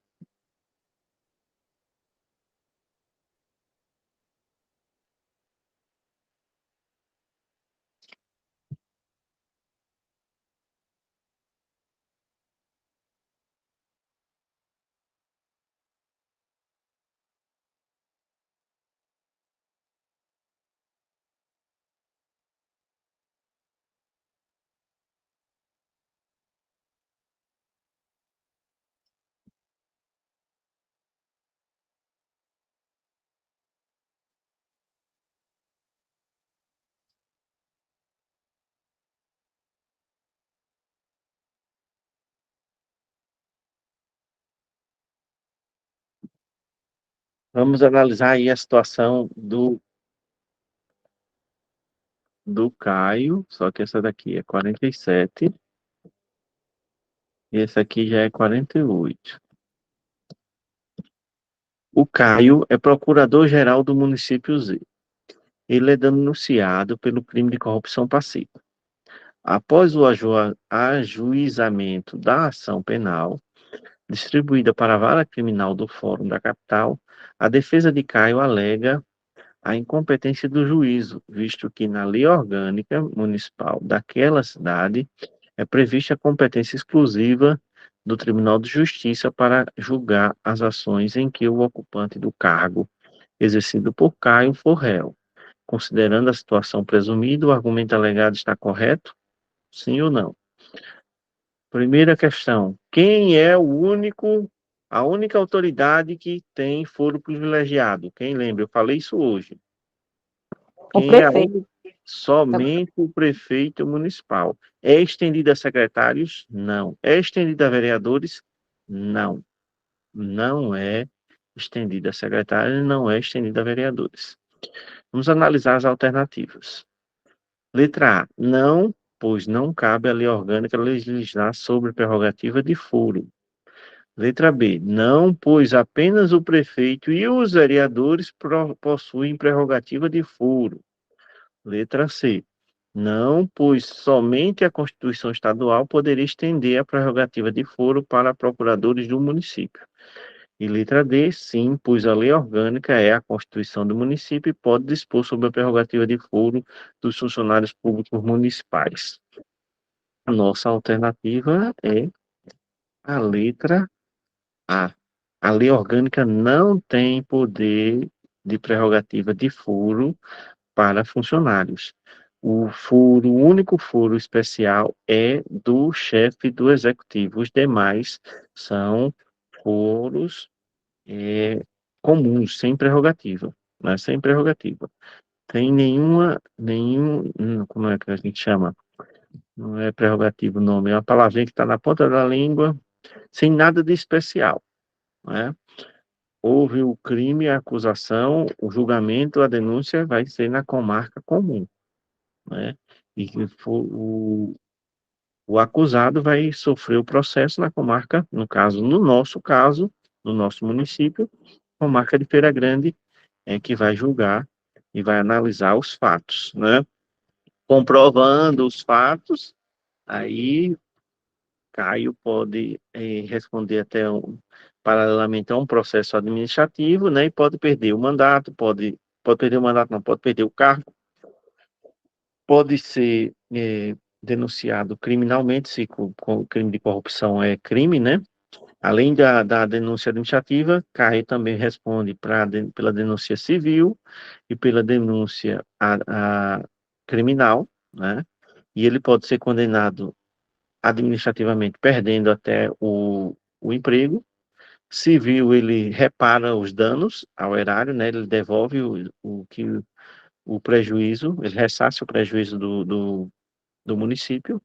Vamos analisar aí a situação do Caio, só que essa daqui é 47 e essa aqui já é 48. O Caio é procurador-geral do município Z. Ele é denunciado pelo crime de corrupção passiva. Após o ajuizamento da ação penal, distribuída para a vara criminal do Fórum da Capital, a defesa de Caio alega a incompetência do juízo, visto que na lei orgânica municipal daquela cidade é prevista a competência exclusiva do Tribunal de Justiça para julgar as ações em que o ocupante do cargo exercido por Caio for réu. Considerando a situação presumida, o argumento alegado está correto? Sim ou não? Primeira questão: quem é a única autoridade que tem foro privilegiado? Quem lembra? Eu falei isso hoje. O Quem é a prefeito. única? Somente o prefeito municipal. É estendida a secretários? Não. É estendida a vereadores? Não. Não é estendida a secretários, não é estendida a vereadores. Vamos analisar as alternativas. Letra A. Não, pois não cabe à lei orgânica legislar sobre prerrogativa de foro. Letra B. Não, pois apenas o prefeito e os vereadores possuem prerrogativa de foro. Letra C. Não, pois somente a Constituição Estadual poderia estender a prerrogativa de foro para procuradores do município. E letra D, sim, pois a lei orgânica é a Constituição do município e pode dispor sobre a prerrogativa de foro dos funcionários públicos municipais. A nossa alternativa é a letra A. A lei orgânica não tem poder de prerrogativa de foro para funcionários. O único foro especial é do chefe do executivo. Os demais são foros comuns, sem prerrogativa, né? Sem prerrogativa. Tem como é que a gente chama? Não é prerrogativa o nome, é uma palavrinha que está na ponta da língua, sem nada de especial, né? Houve o crime, a acusação, o julgamento, a denúncia vai ser na comarca comum, né? E que o acusado vai sofrer o processo na comarca, no caso, no nosso caso, no nosso município, comarca de Feira Grande, que vai julgar e vai analisar os fatos, né? Comprovando os fatos, aí Caio pode responder paralelamente a um processo administrativo, né? E pode perder o mandato, pode perder o mandato, não, pode perder o cargo, pode ser denunciado criminalmente, se com crime de corrupção é crime, né? Além da denúncia administrativa, Caio também responde pela denúncia civil e pela denúncia criminal, né? E ele pode ser condenado administrativamente, perdendo até o emprego. Civil, ele repara os danos ao erário, né? Ele devolve o prejuízo, ele ressarce o prejuízo do município.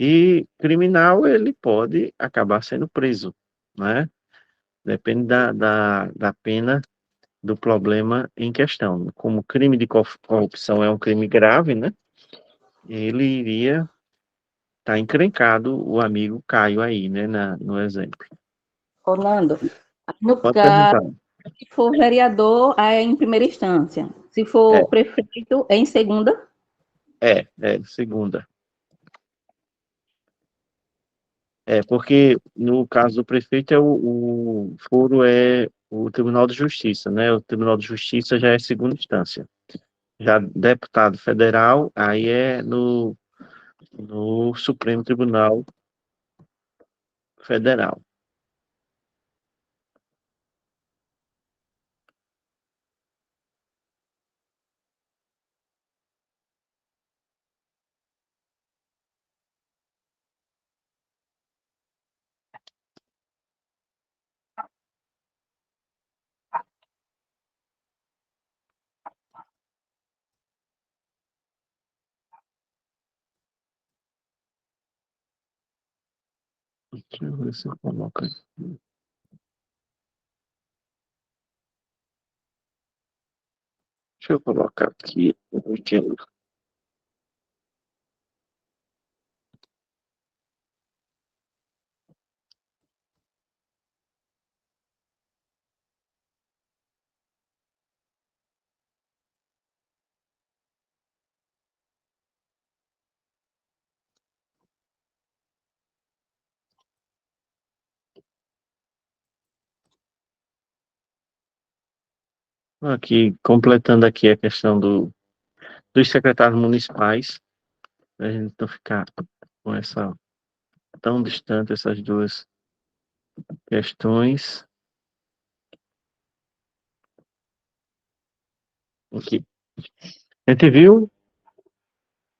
E criminal, ele pode acabar sendo preso, né? Depende da pena do problema em questão. Como crime de corrupção é um crime grave, né? Ele iria estar encrencado, o amigo Caio aí, né? No exemplo. Orlando, no Pode caso, perguntar. se for vereador, é em primeira instância. Se É, for prefeito, é em segunda. segunda. Porque no caso do prefeito, o foro é o Tribunal de Justiça, né? O Tribunal de Justiça já é segunda instância. Já deputado federal, aí é no Supremo Tribunal Federal. Deixa eu ver se eu coloco aqui. Deixa eu colocar aqui. Aqui, completando aqui a questão dos secretários municipais, a gente não ficar com essa tão distante essas duas questões. Aqui. A gente viu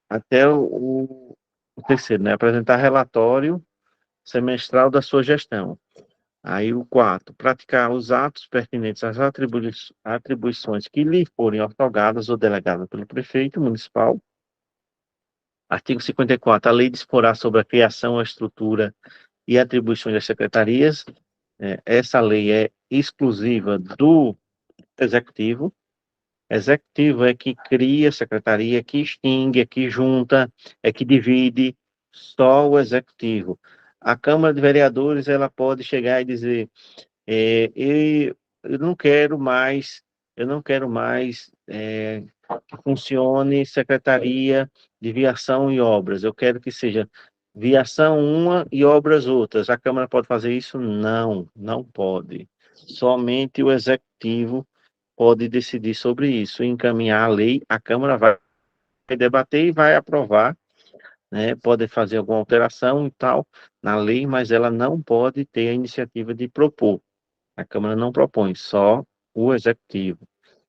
até o terceiro, né? Apresentar relatório semestral da sua gestão. Aí o quarto, praticar os atos pertinentes às atribuições que lhe forem outorgadas ou delegadas pelo prefeito municipal. Artigo 54, a lei disporá sobre a criação, a estrutura e atribuições das secretarias. Essa lei é exclusiva do executivo. Executivo é que cria a secretaria, que extingue, é que junta, é que divide, só o executivo. A Câmara de Vereadores, ela pode chegar e dizer, eu não quero mais, que funcione secretaria de viação e obras, eu quero que seja viação uma e obras outras. A Câmara pode fazer isso? Não, não pode. Somente o executivo pode decidir sobre isso, encaminhar a lei, a Câmara vai debater e vai aprovar, né? Pode fazer alguma alteração e tal na lei, mas ela não pode ter a iniciativa de propor. A Câmara não propõe, só o Executivo,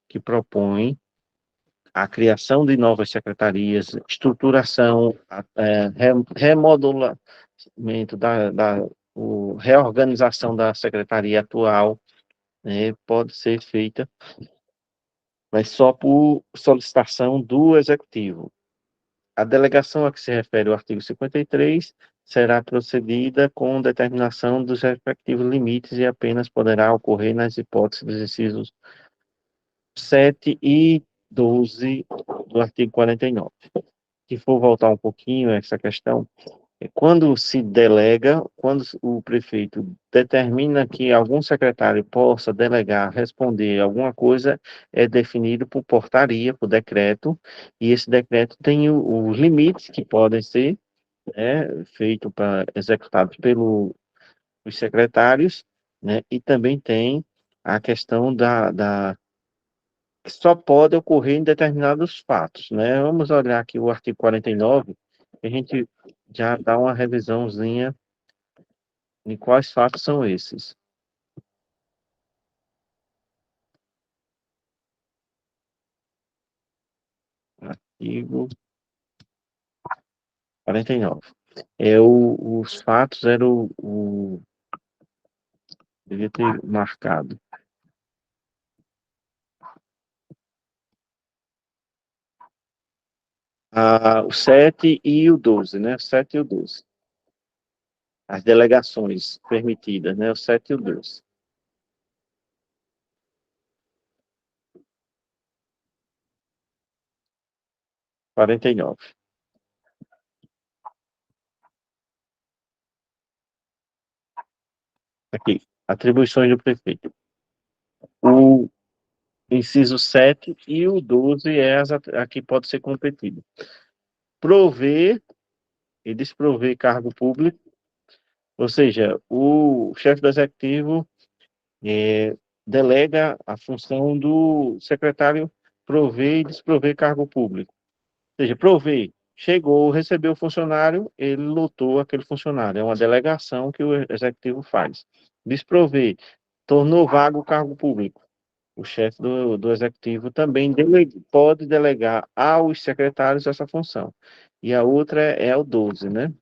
que propõe a criação de novas secretarias, estruturação, remodulamento reorganização da secretaria atual, né? Pode ser feita, mas só por solicitação do Executivo. A delegação a que se refere o artigo 53 será procedida com determinação dos respectivos limites e apenas poderá ocorrer nas hipóteses dos incisos 7 e 12 do artigo 49. Se for voltar um pouquinho a essa questão, quando se delega, quando o prefeito determina que algum secretário possa delegar, responder alguma coisa, é definido por portaria, por decreto, e esse decreto tem os limites que podem ser, né, feitos para executados pelos secretários, né, e também tem a questão que só pode ocorrer em determinados fatos, né? Vamos olhar aqui o artigo 49, que a gente já dá uma revisãozinha em quais fatos são esses. Artigo 49. Os fatos eram devia ter marcado. O 7 e o 12, né? O 7 e o 12. As delegações permitidas, né? O 7 e o 12. Quarenta e nove. Aqui, atribuições do prefeito. O inciso 7 e o 12 é a que pode ser competido. Prover e desprover cargo público, ou seja, o chefe do executivo delega a função do secretário prover e desprover cargo público. Ou seja, prover, chegou, recebeu o funcionário, ele lotou aquele funcionário. É uma delegação que o executivo faz. Desprover, tornou vago o cargo público. O chefe do executivo também pode delegar aos secretários essa função. E a outra é o 12, né?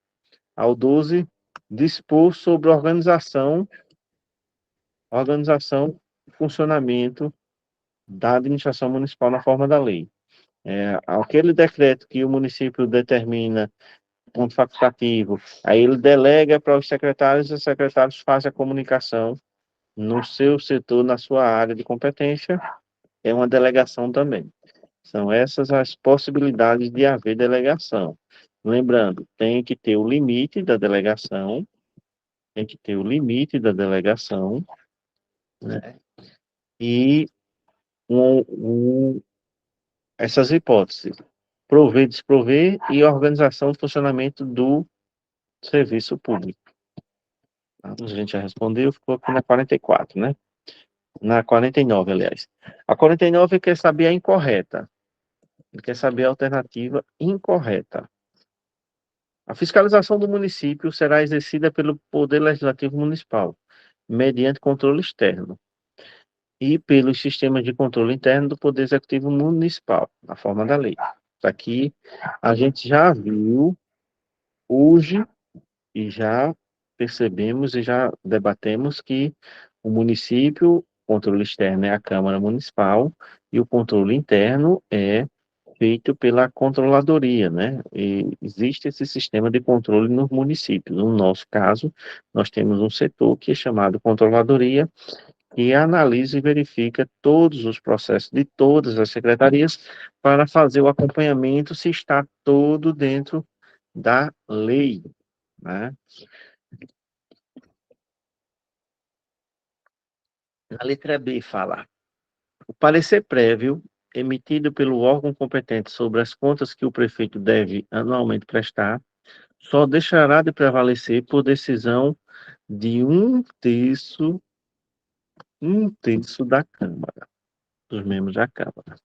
Ao 12, dispor sobre organização e funcionamento da administração municipal na forma da lei. Aquele decreto que o município determina ponto facultativo, aí ele delega para os secretários fazem a comunicação no seu setor, na sua área de competência, é uma delegação também. São essas as possibilidades de haver delegação. Lembrando, tem que ter o limite da delegação, né? E essas hipóteses, prover, desprover e organização do funcionamento do serviço público. A gente já respondeu, ficou aqui na 44, né? Na 49, aliás. A 49 quer saber a incorreta. Ele quer saber a alternativa incorreta. A fiscalização do município será exercida pelo Poder Legislativo Municipal, mediante controle externo, e pelos sistemas de controle interno do Poder Executivo Municipal, na forma da lei. Isso aqui a gente já viu hoje e já percebemos e já debatemos que o município, o controle externo é a Câmara Municipal e o controle interno é feito pela controladoria, né? E existe esse sistema de controle nos municípios. No nosso caso, nós temos um setor que é chamado controladoria, que analisa e verifica todos os processos de todas as secretarias para fazer o acompanhamento se está todo dentro da lei, né? A letra B fala: o parecer prévio emitido pelo órgão competente sobre as contas que o prefeito deve anualmente prestar só deixará de prevalecer por decisão de um terço da Câmara, dos membros da Câmara.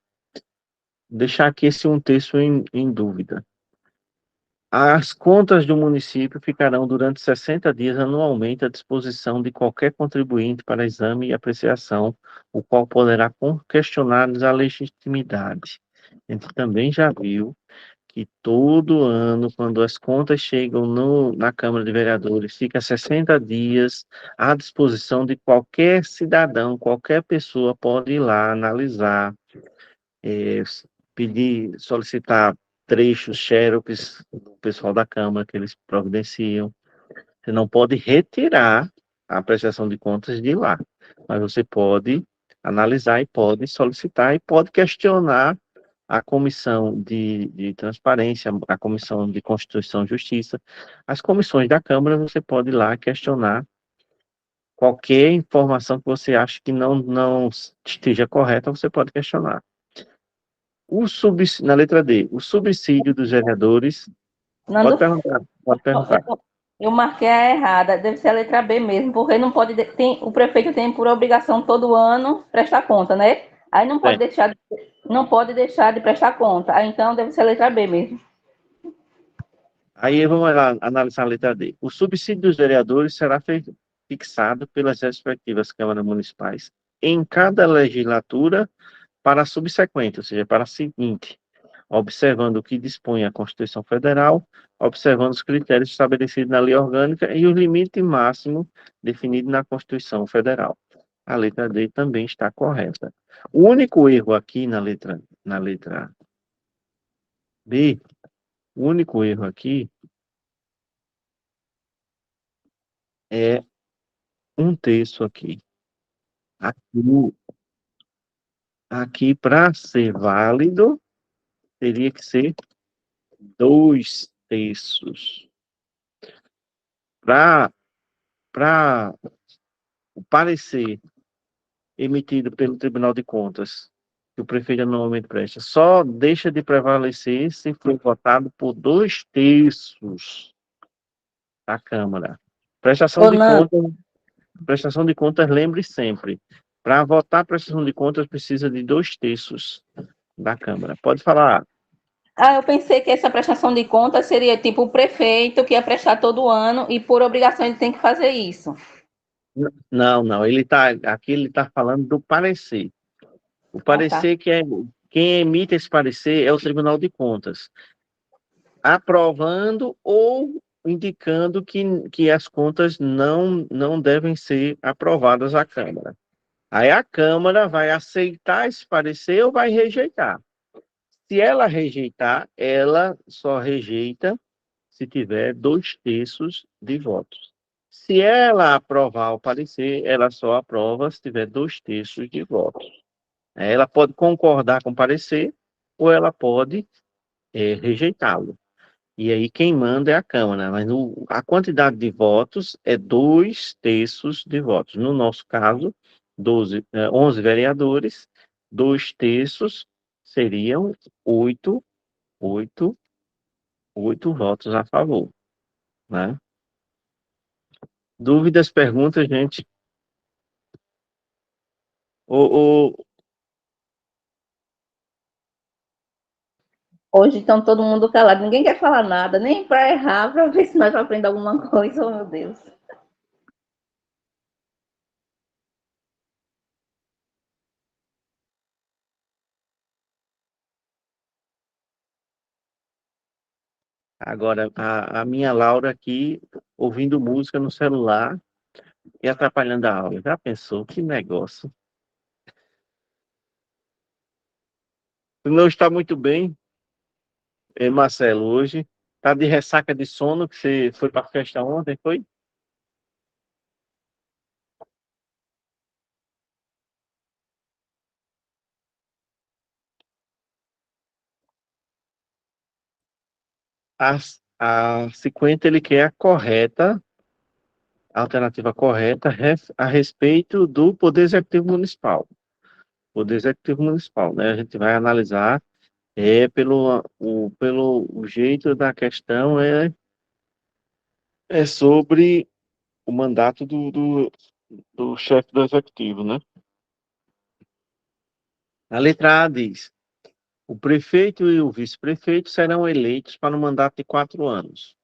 Deixar aqui esse um terço em dúvida. As contas do município ficarão durante 60 dias anualmente à disposição de qualquer contribuinte para exame e apreciação, o qual poderá questionar a legitimidade. A gente também já viu que todo ano, quando as contas chegam na Câmara de Vereadores, fica 60 dias à disposição de qualquer cidadão, qualquer pessoa pode ir lá analisar, eh, pedir, solicitar trechos, xerox do pessoal da Câmara que eles providenciam. Você não pode retirar a prestação de contas de lá, mas você pode analisar e pode solicitar e pode questionar a Comissão de Transparência, a Comissão de Constituição e Justiça, as comissões da Câmara, você pode ir lá questionar qualquer informação que você acha que não esteja correta, você pode questionar. Na letra D, o subsídio dos vereadores, Nando, pode perguntar. eu marquei a errada, deve ser a letra B mesmo, porque não pode, o prefeito tem por obrigação todo ano prestar conta, né? Aí não pode deixar de prestar conta. Aí então deve ser a letra B mesmo. Aí vamos lá analisar a letra D. O subsídio dos vereadores será fixado pelas respectivas câmaras municipais em cada legislatura para a subsequente, ou seja, para a seguinte, observando o que dispõe a Constituição Federal, observando os critérios estabelecidos na lei orgânica e o limite máximo definido na Constituição Federal. A letra D também está correta. O único erro aqui na letra B, o único erro aqui é um terço aqui. Aqui, aqui para ser válido, teria que ser 2 terços. Para o parecer emitido pelo Tribunal de Contas, que o prefeito anualmente presta, só deixa de prevalecer se for votado por 2 terços da Câmara. Ô, Nando, Prestação de contas, lembre sempre, para votar prestação de contas precisa de 2 terços da Câmara. Pode falar. eu pensei que essa prestação de contas seria tipo o prefeito que ia prestar todo ano e por obrigação ele tem que fazer isso. Não, não, aqui ele está falando do parecer. O Tá. parecer quem emite esse parecer é o Tribunal de Contas, aprovando ou indicando que as contas não devem ser aprovadas à Câmara. Aí a Câmara vai aceitar esse parecer ou vai rejeitar. Se ela rejeitar, ela só rejeita se tiver 2 terços de votos. Se ela aprovar o parecer, ela só aprova se tiver 2 terços de votos. Ela pode concordar com o parecer ou ela pode rejeitá-lo. E aí quem manda é a Câmara, mas a quantidade de votos é 2 terços de votos. No nosso caso, 11 vereadores, 2 terços seriam 8, 8, 8 votos a favor, né? Dúvidas, perguntas, gente? O, Hoje estão todo mundo calado, ninguém quer falar nada, nem para errar, para ver se nós aprendemos alguma coisa, oh meu Deus. agora, a minha Laura aqui, ouvindo música no celular e atrapalhando a aula. Já pensou? Que negócio. Tu não está muito bem, Marcelo, hoje. Tá de ressaca de sono, que você foi para a festa ontem, foi? A, a 50 ele quer a correta, a alternativa correta a respeito do Poder Executivo Municipal. Poder Executivo Municipal, né? A gente vai analisar pelo jeito da questão é sobre o mandato do chefe do Executivo, né? A letra A diz: o prefeito e o vice-prefeito serão eleitos para um mandato de 4 anos.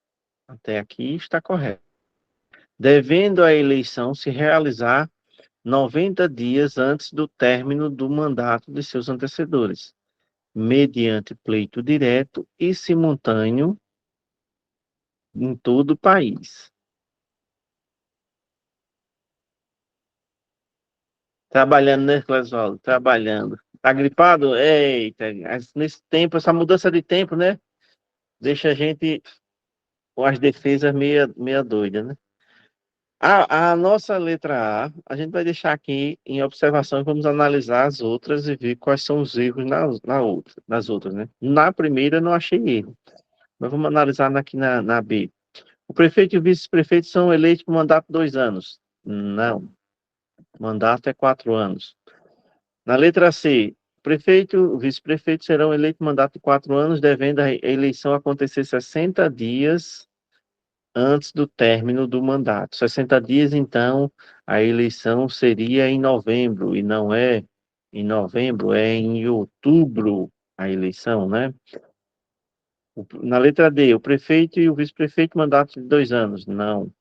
Até aqui está correto. Devendo a eleição se realizar 90 dias antes do término do mandato de seus antecessores, mediante pleito direto e simultâneo em todo o país. Trabalhando, né, Clésio? Trabalhando. Tá gripado? Eita, nesse tempo, essa mudança de tempo, né? Deixa a gente com as defesas meia doida, né? A nossa letra A gente vai deixar aqui em observação e vamos analisar as outras e ver quais são os erros nas outras, né? Na primeira eu não achei erro, mas vamos analisar aqui na B. O prefeito e o vice-prefeito são eleitos por mandato de 2 anos. Não, mandato é 4 anos. Na letra C, o prefeito e o vice-prefeito serão eleitos por mandato de 4 anos, devendo a eleição acontecer 60 dias antes do término do mandato. 60 dias, então, a eleição seria em novembro, e não é em novembro, é em outubro a eleição, né? Na letra D, o prefeito e o vice-prefeito, mandato de 2 anos. Não.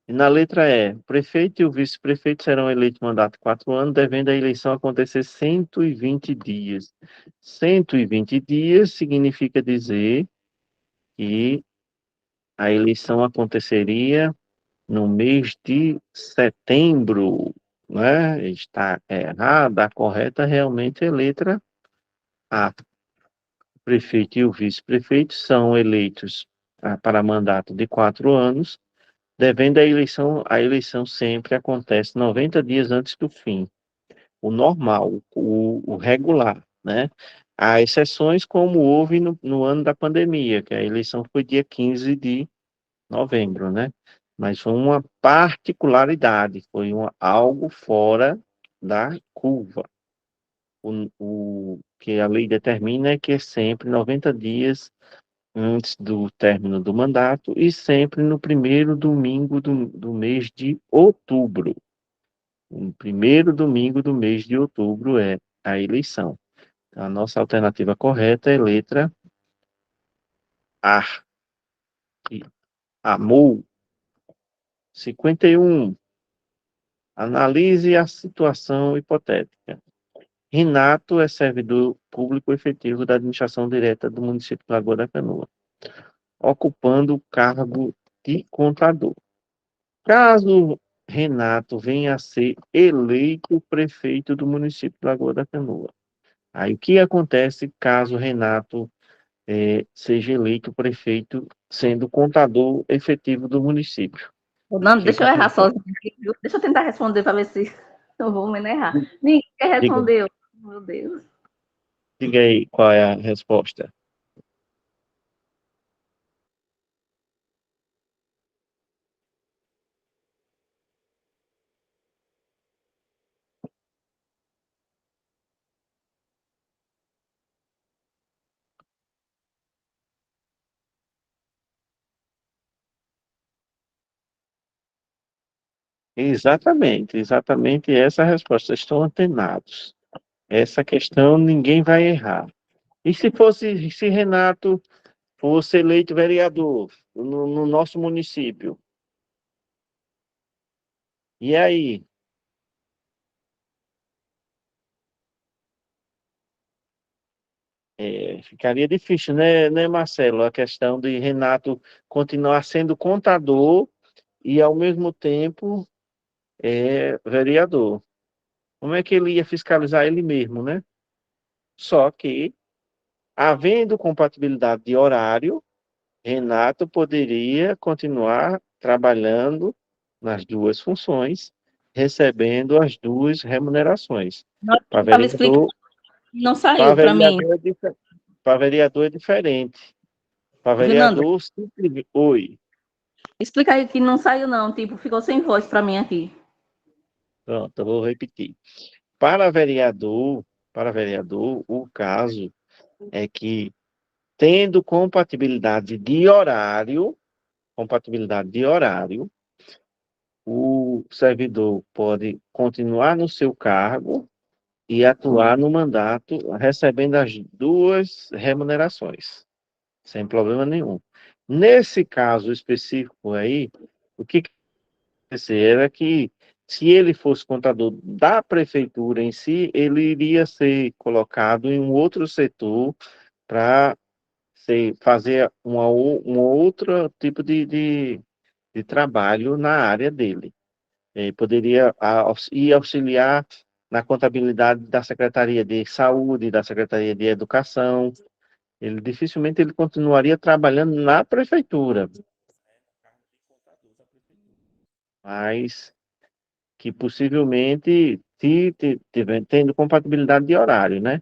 E na letra E, o prefeito e o vice-prefeito serão eleitos mandato de 4 anos, devendo a eleição acontecer 120 dias. 120 dias significa dizer que a eleição aconteceria no mês de setembro, né? Está errada, a correta realmente é a letra A. O prefeito e o vice-prefeito são eleitos para mandato de 4 anos, devendo a eleição sempre acontece 90 dias antes do fim, o normal, o regular, né? Há exceções como houve no ano da pandemia, que a eleição foi dia 15 de novembro, né? Mas foi uma particularidade, foi algo fora da curva. O que a lei determina é que é sempre 90 dias antes do término do mandato e sempre no primeiro domingo do mês de outubro. O primeiro domingo do mês de outubro é a eleição. A nossa alternativa correta é letra A. Amor. 51. Analise a situação hipotética. Renato é servidor público efetivo da administração direta do município de Lagoa da Canoa, ocupando o cargo de contador. Caso Renato venha a ser eleito prefeito do município de Lagoa da Canoa, aí o que acontece caso Renato seja eleito prefeito, sendo contador efetivo do município? O Não, que deixa eu errar acontece? sozinho aqui, viu? Deixa eu tentar responder para ver se eu vou me errar. Ninguém Diga, respondeu. Meu Deus. diga aí qual é a resposta. exatamente essa é a resposta. Estão antenados. Essa questão ninguém vai errar. E se Renato fosse eleito vereador no nosso município? E aí? Ficaria difícil, né, Marcelo? A questão de Renato continuar sendo contador e, ao mesmo tempo, vereador. Como é que ele ia fiscalizar ele mesmo, né? Só que, havendo compatibilidade de horário, Renato poderia continuar trabalhando nas duas funções, recebendo as duas remunerações. Não Para estava explicando, vereador, não para saiu para mim. vereador, para vereador é diferente. Para Viu, Nando? vereador, simplesmente. Oi. Explica aí que não saiu, não. Tipo, ficou sem voz para mim aqui. Pronto, eu vou repetir. Para vereador, para vereador, o caso é que, tendo compatibilidade de horário, o servidor pode continuar no seu cargo e atuar no mandato, recebendo as duas remunerações, sem problema nenhum. Nesse caso específico aí, o que acontecer era que, se ele fosse contador da prefeitura em si, ele iria ser colocado em um outro setor para fazer um outro tipo de trabalho na área dele. Poderia ir auxiliar na contabilidade da Secretaria de Saúde, da Secretaria de Educação. Ele dificilmente ele continuaria trabalhando na prefeitura, mas que possivelmente, se tendo compatibilidade de horário, né,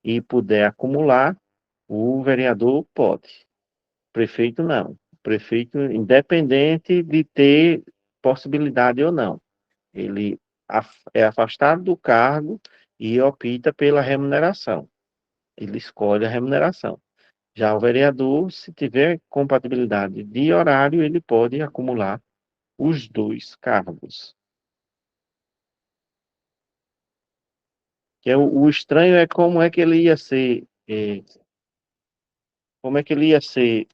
e puder acumular, o vereador pode. Prefeito não. Prefeito, independente de ter possibilidade ou não, ele é afastado do cargo e opta pela remuneração. Ele escolhe a remuneração. Já o vereador, se tiver compatibilidade de horário, ele pode acumular os dois cargos. Que o estranho é como é que ele ia ser, como é que ele ia ser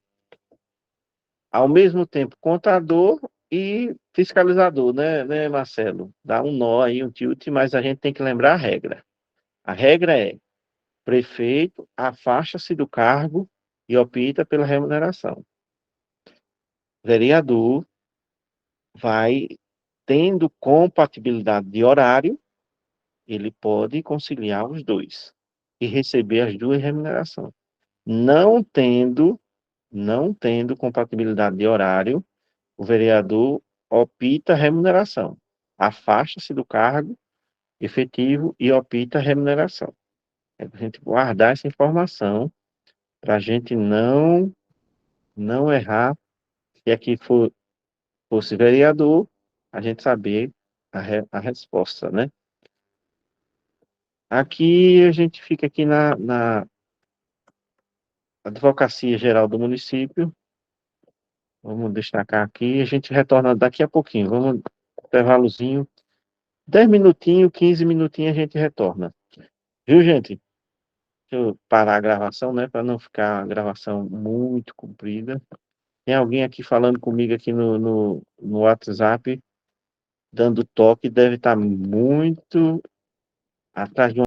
ao mesmo tempo contador e fiscalizador, né, Marcelo? Dá um nó aí, um tilt, mas a gente tem que lembrar a regra. A regra é: prefeito afasta-se do cargo e opta pela remuneração. Vereador vai tendo compatibilidade de horário, ele pode conciliar os dois e receber as duas remunerações. Não tendo, não tendo compatibilidade de horário, o vereador opta remuneração. Afasta-se do cargo efetivo e opta remuneração. É para a gente guardar essa informação, para a gente não errar, se aqui fosse vereador, a gente saber a resposta, né? Aqui a gente fica aqui na Advocacia Geral do município. Vamos destacar aqui, a gente retorna daqui a pouquinho. Vamos, intervalozinho, 10 minutinhos, 15 minutinhos a gente retorna. Viu, gente? Deixa eu parar a gravação, né, para não ficar a gravação muito comprida. Tem alguém aqui falando comigo aqui no WhatsApp, dando toque, deve estar muito atrás de uma